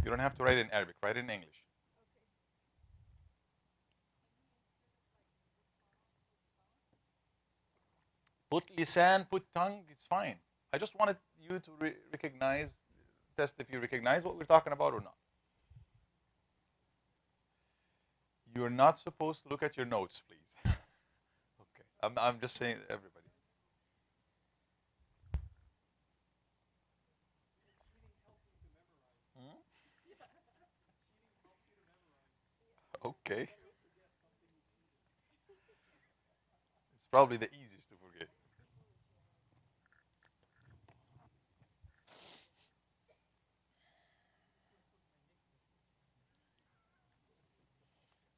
You don't have to write it in Arabic, write it in English. Put lisan, put tongue, it's fine. I just wanted you to recognize, test if you recognize what we're talking about or not. You're not supposed to look at your notes, please. Okay, I'm just saying to everybody. Okay. It's probably the easiest to forget.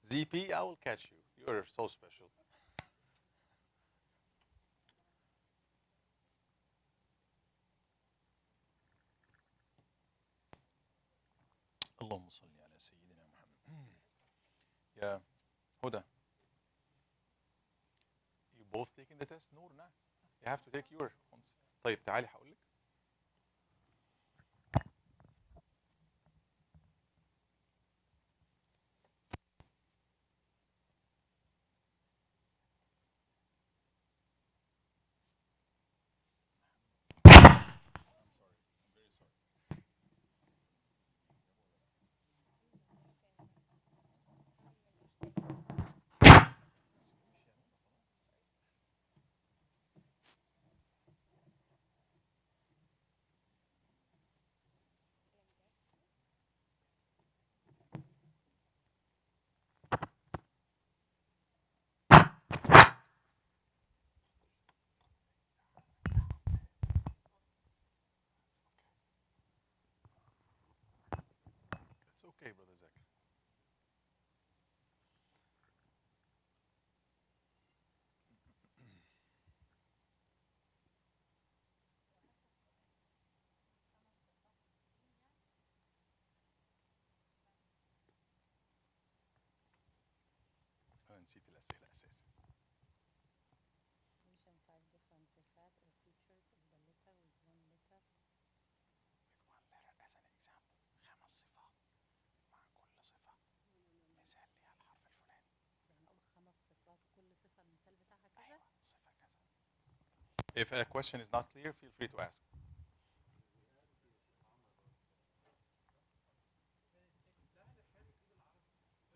ZP, I will catch you. You're so special. اللهم صل على سيدنا محمد. Yeah. Huda. You both taking the test? No, not. You have to take your ones. طيب تعالي هقول لك. It's okay, brother Zach. أنا نسيت الأسئلة أساسا. Mention 5 different صفات or features of the letter with one letter. With one letter as an example. 5 صفات مع كل صفة مثال لها الحرف الفلاني. يعني أقول 5 صفات كل صفة المثال بتاعها كذا. أيوة صفة كذا. If a question is not clear, feel free to ask.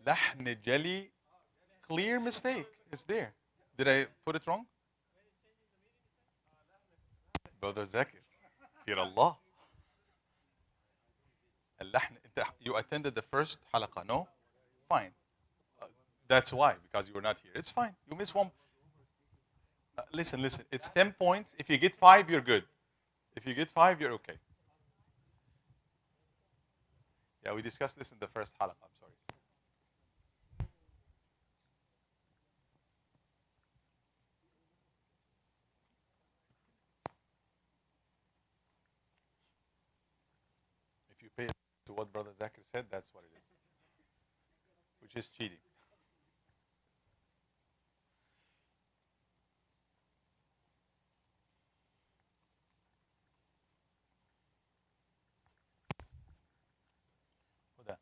لحن جلي, clear mistake. It's there. Did I put it wrong? Brother Zakir, خير الله. اللحن, you attended the first حلقة, no? Fine. That's why, because you were not here. It's fine. You miss one. Listen. It's 10 points. If you get 5, you're good. If you get 5, you're okay. Yeah, we discussed this in the first حلقة. I'm sorry. If you pay to what Brother Zakir said, that's what it is, which is cheating. Huda.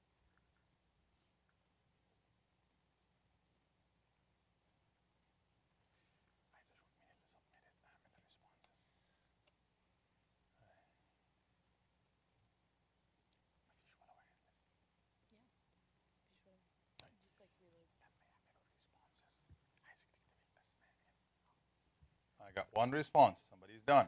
I got one response. Somebody's done.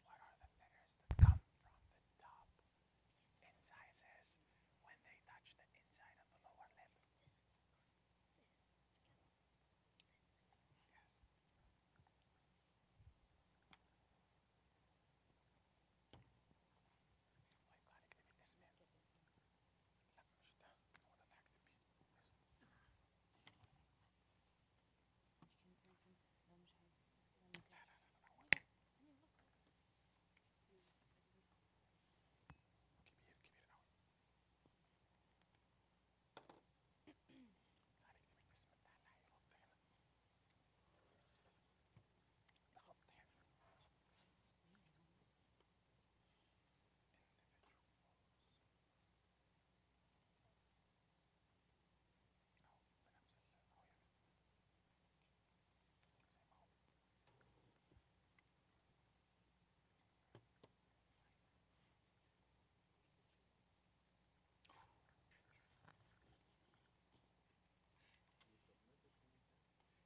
What are the letters that come from the top incisors when they touch the inside of the lower lip?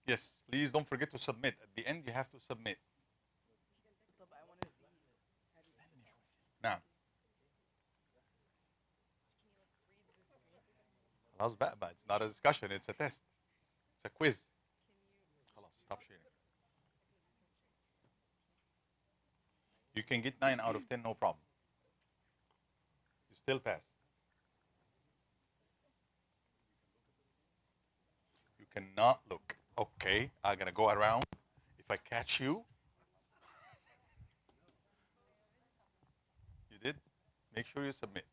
Yes, please don't forget to submit. At the end, you have to submit. نعم. خلاص بقى. It's not a discussion, it's a test. It's a quiz. خلاص, stop sharing. You can get 9 out of 10, no problem. You still pass. You cannot look. Okay, I'm gonna go around. If I catch you, you did? Make sure you submit.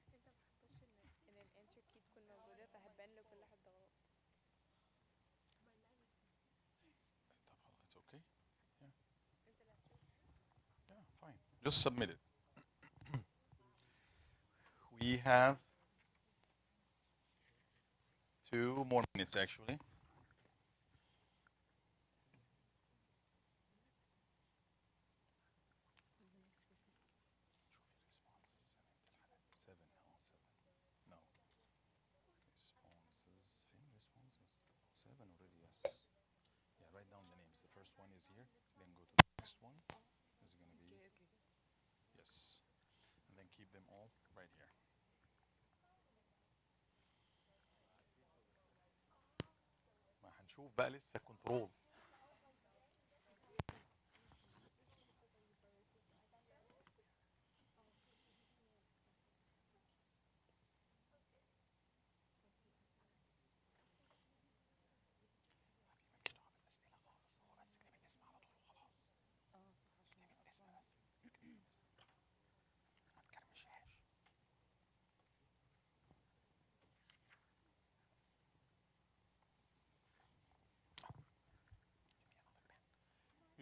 انت ما حطيتش ان الانسر كي تكون موجوده فهتبان لكل واحد ده غلط. It's okay. Yeah, fine. Just submit it. We have 2 more minutes actually. No. Responses. 7 already, yes. Yeah, write down the names. The first one is here, then go to the next one. This is going to be, yes. And then keep them all right here. ما هنشوف بقى لسه كنترول.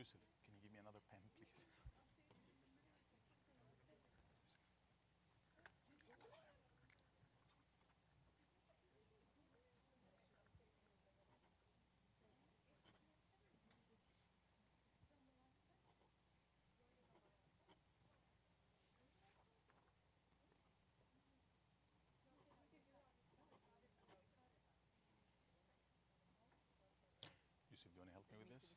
Yusuf, can you give me another pen, please? Yusuf, do you want to help me with this?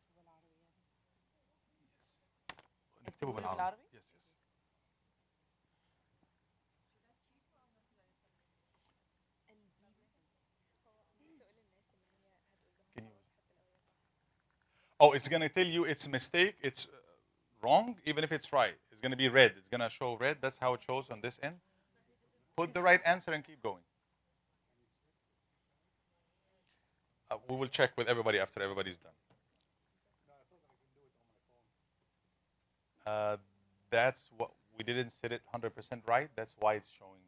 نكتبه بالعربي. Yes, yes. Can you? Oh, it's going to tell you it's a mistake. It's wrong, even if it's right. It's going to be red. It's going to show red. That's how it shows on this end. Put the right answer and keep going. We will check with everybody after everybody's done. That's what we didn't set it 100% right. That's why it's showing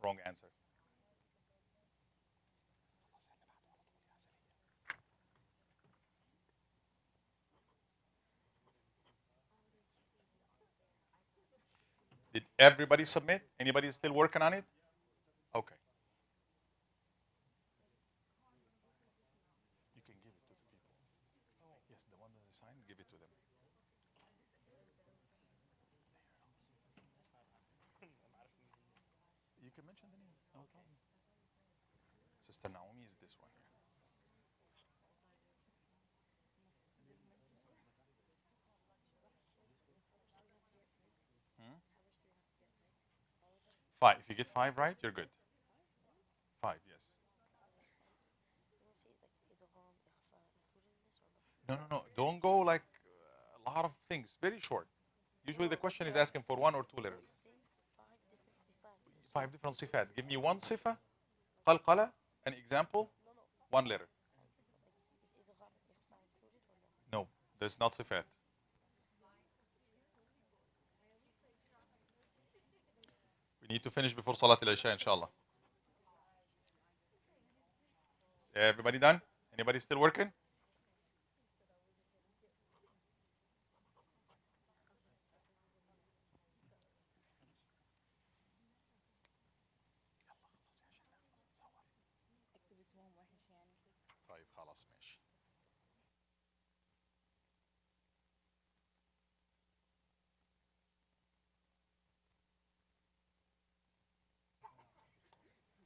wrong answer. Did everybody submit? Anybody still working on it? Okay. You can give it to the people. Yes, the one that they signed, give it to them. You can mention the name. No problem. Sister Naomi is this one here. Hmm? 5. If you get 5 right, you're good. 5, yes. No. Don't go like a lot of things. Very short. Usually the question is asking for 1 or 2 letters. 5 different صفات. Give me 1 صفة. قلقلة. An example. 1 letter. No, there's not صفات. We need to finish before صلاة العشاء إن شاء الله. Everybody done? Anybody still working? طيب خلاص ماشي.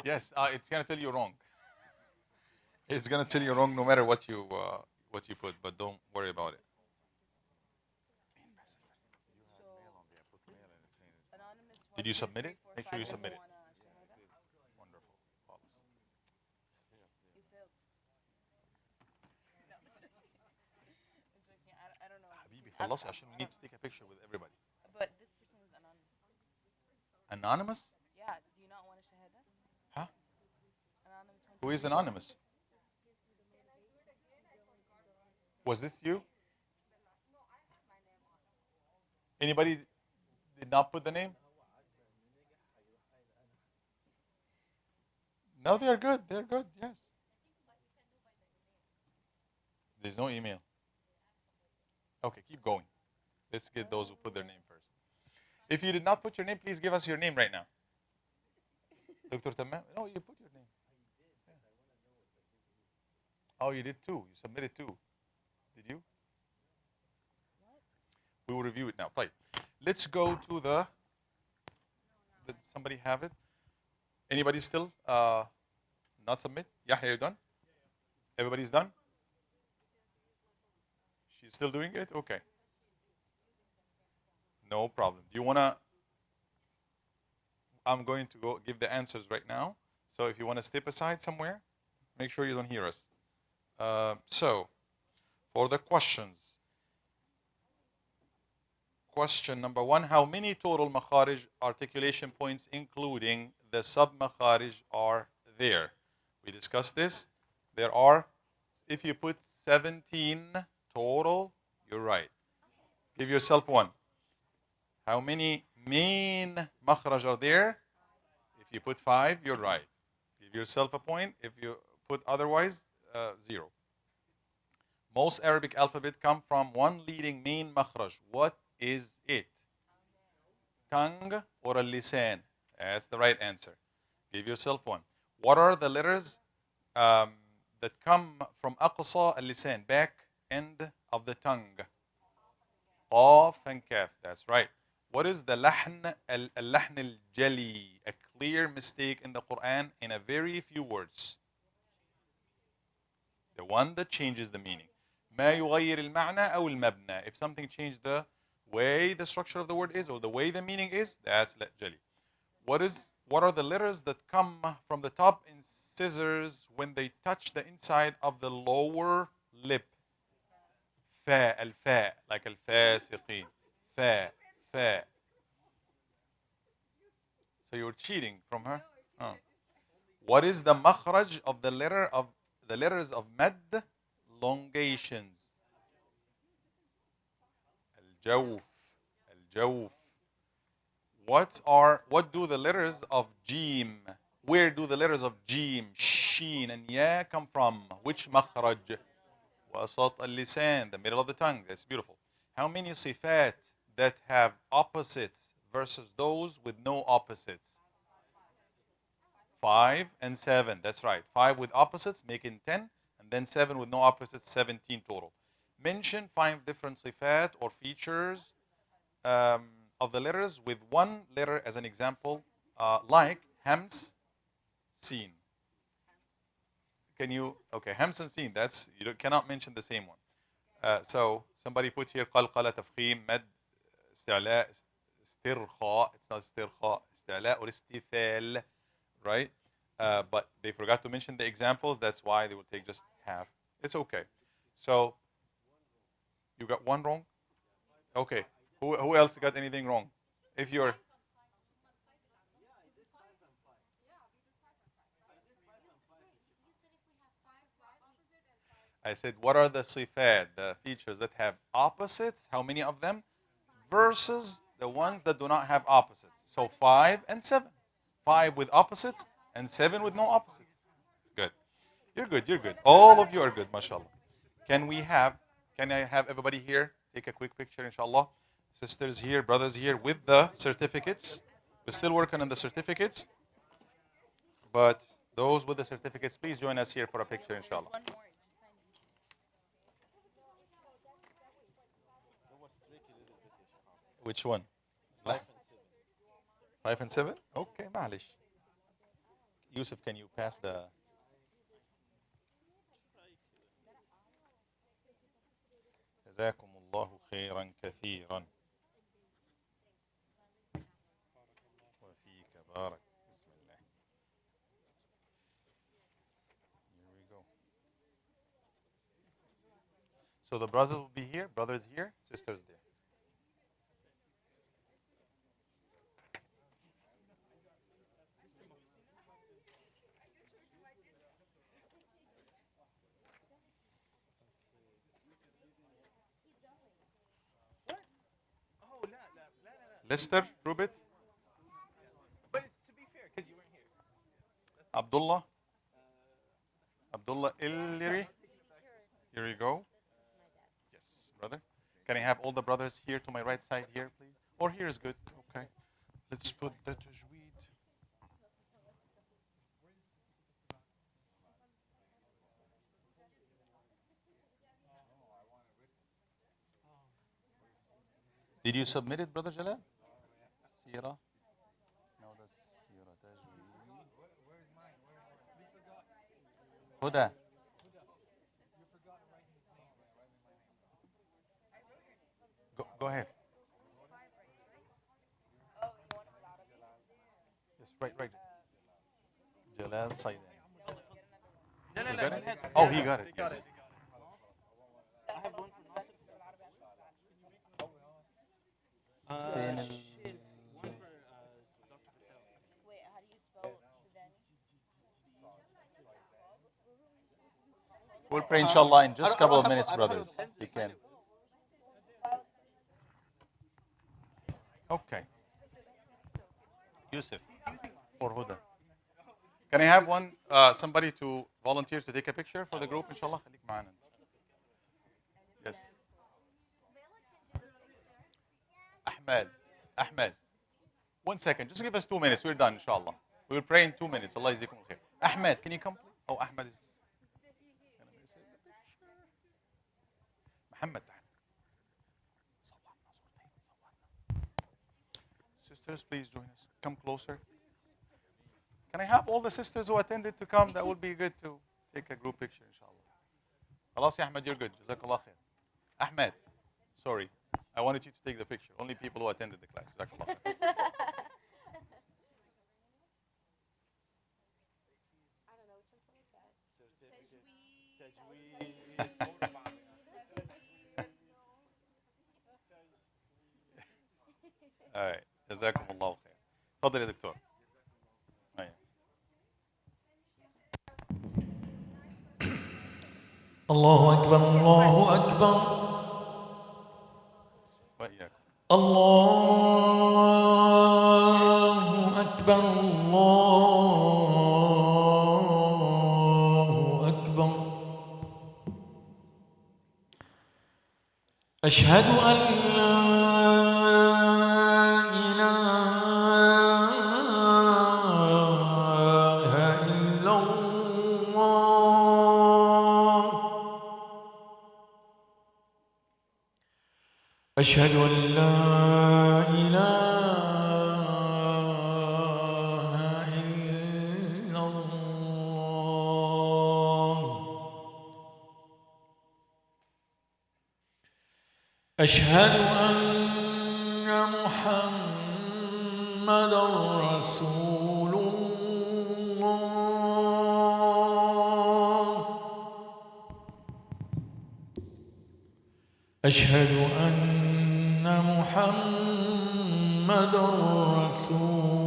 Yes, it's going to tell you wrong. It's gonna tell you wrong no matter what you put, but don't worry about it. Did you submit it? Make sure you submit it. Wonderful. خالص. I don't know. حبيبي خلصي عشان we need to take a picture with everybody. But this person is anonymous. Anonymous? Yeah. Do you not want a shahada? Huh? Anonymous. Who is anonymous? Was this you? Anybody did not put the name? No, they're good. They're good. Yes. There's no email. Okay, keep going. Let's get those who put their name first. If you did not put your name, please give us your name right now. Dr. Tamam? No, you put your name. Yeah. Oh, you did too. You submitted too. Did you? We will review it now. Right. Let's go to the. Did somebody have it? Anybody still not submit? Yahya, you done? Everybody's done? She's still doing it? Okay. No problem. Do you want to? I'm going to go give the answers right now. So if you want to step aside somewhere, make sure you don't hear us. So, for the questions. Question number 1, how many total makharij articulation points including the sub-makharij are there? We discussed this. There are, if you put 17 total, you're right. Give yourself 1. How many main makharaj are there? If you put 5, you're right. Give yourself a point. If you put otherwise, 0. Most Arabic alphabet come from one leading main makhraj. What is it? Tongue or al-lisan? That's the right answer. Give yourself 1. What are the letters that come from aqsa al-lisan, back end of the tongue? Qaf and kaf. That's right. What is the lahn al-lahn al-jali? A clear mistake in the Quran in a very few words. The one that changes the meaning. ما يغير المعنى أو المبنى. If something changed the way the structure of the word is or the way the meaning is, that's jali. What are the letters that come from the top incisors when they touch the inside of the lower lip? Fa, al-fa, like al-fasiqin. Fa, fa. So you're cheating from her? Oh. What is the makhraj of the letters of mad elongations? Al-jawf. Al-jawf. What do the letters of jim? Where do the letters of jim, sheen, and ya come from? Which makhraj? Wasat al-lisan, the middle of the tongue. That's beautiful. How many sifat that have opposites versus those with no opposites? 5 and 7. That's right. 5 with opposites, making 10, and then 7 with no opposites, 17 total. Mention 5 different sifat or features of the letters with one letter as an example, like hams, seen. Can you? Okay, hams and seen. That's cannot mention the same one. So somebody put here qalqala, tafkhim, mad, استعلاء, استرخاء. It's not استرخاء, استعلاء or istifal, right? But they forgot to mention the examples. That's why they will take just half. It's okay. So you got 1 wrong. Okay. Who else got anything wrong? If you're I said, what are the sifat, the features that have opposites? How many of them? Versus the ones that do not have opposites. So 5 and 7. 5 with opposites and 7 with no opposites. Good. You're good. You're good. All of you are good, mashallah. Can I have everybody here take a quick picture, inshallah? Sisters here, brothers here with the certificates. We're still working on the certificates. But those with the certificates, please join us here for a picture, inshallah. Which one? 5 and 7? Okay, معلش. Yusuf, can you pass the... جزاكم الله خيرا كثيرا. وفيك بارك. بسم الله. Here we go. So the brothers will be here, brothers here, sisters there. Lester, Rubit, But to be fair, because you weren't here. Abdullah, Abdullah Illyri. Here you go. Yes, brother. Can I have all the brothers here to my right side here, please? Or here is good. Okay. Let's put the tajweed. Did you submit it, Brother Jalal? Sira? No, that's Sira tajweed. Huda. Go ahead. Yes, right. Jalal Said. No, You he got it? has. Oh, he got it. Yes. I have one for Nasir. فين Shit. One for Dr. Patel. Wait, how do you spell Sudani? We'll pray inshallah in just a couple of minutes, brothers. You can. Okay. Yusuf or Huda. Can I have one, somebody to volunteer to take a picture for the group, inshallah? خليك معنا. Yes. Ahmed. 1 second. Just give us 2 minutes. We're done, inshallah. We will pray in 2 minutes. Allah yazikum khair. Ahmed, can you come? Oh, Ahmed is. Muhammad. Sisters, please join us. Come closer. Can I have all the sisters who attended to come? That would be good to take a group picture, inshallah. Khalas, ya Ahmed, you're good. Jazakallah khair. Ahmed, sorry. I wanted you to take the picture. Only people who attended the class. Jazakallah khair. I don't know which one's like that. All right. جزاكم الله خير. تفضل يا دكتور. أيوة. الله أكبر الله أكبر وإياكم. الله أكبر الله أكبر أشهد أن لا إله إلا الله أشهد أن لا إله إلا الله أشهد أن محمدًا رسول الله أشهد أن محمدًا رسول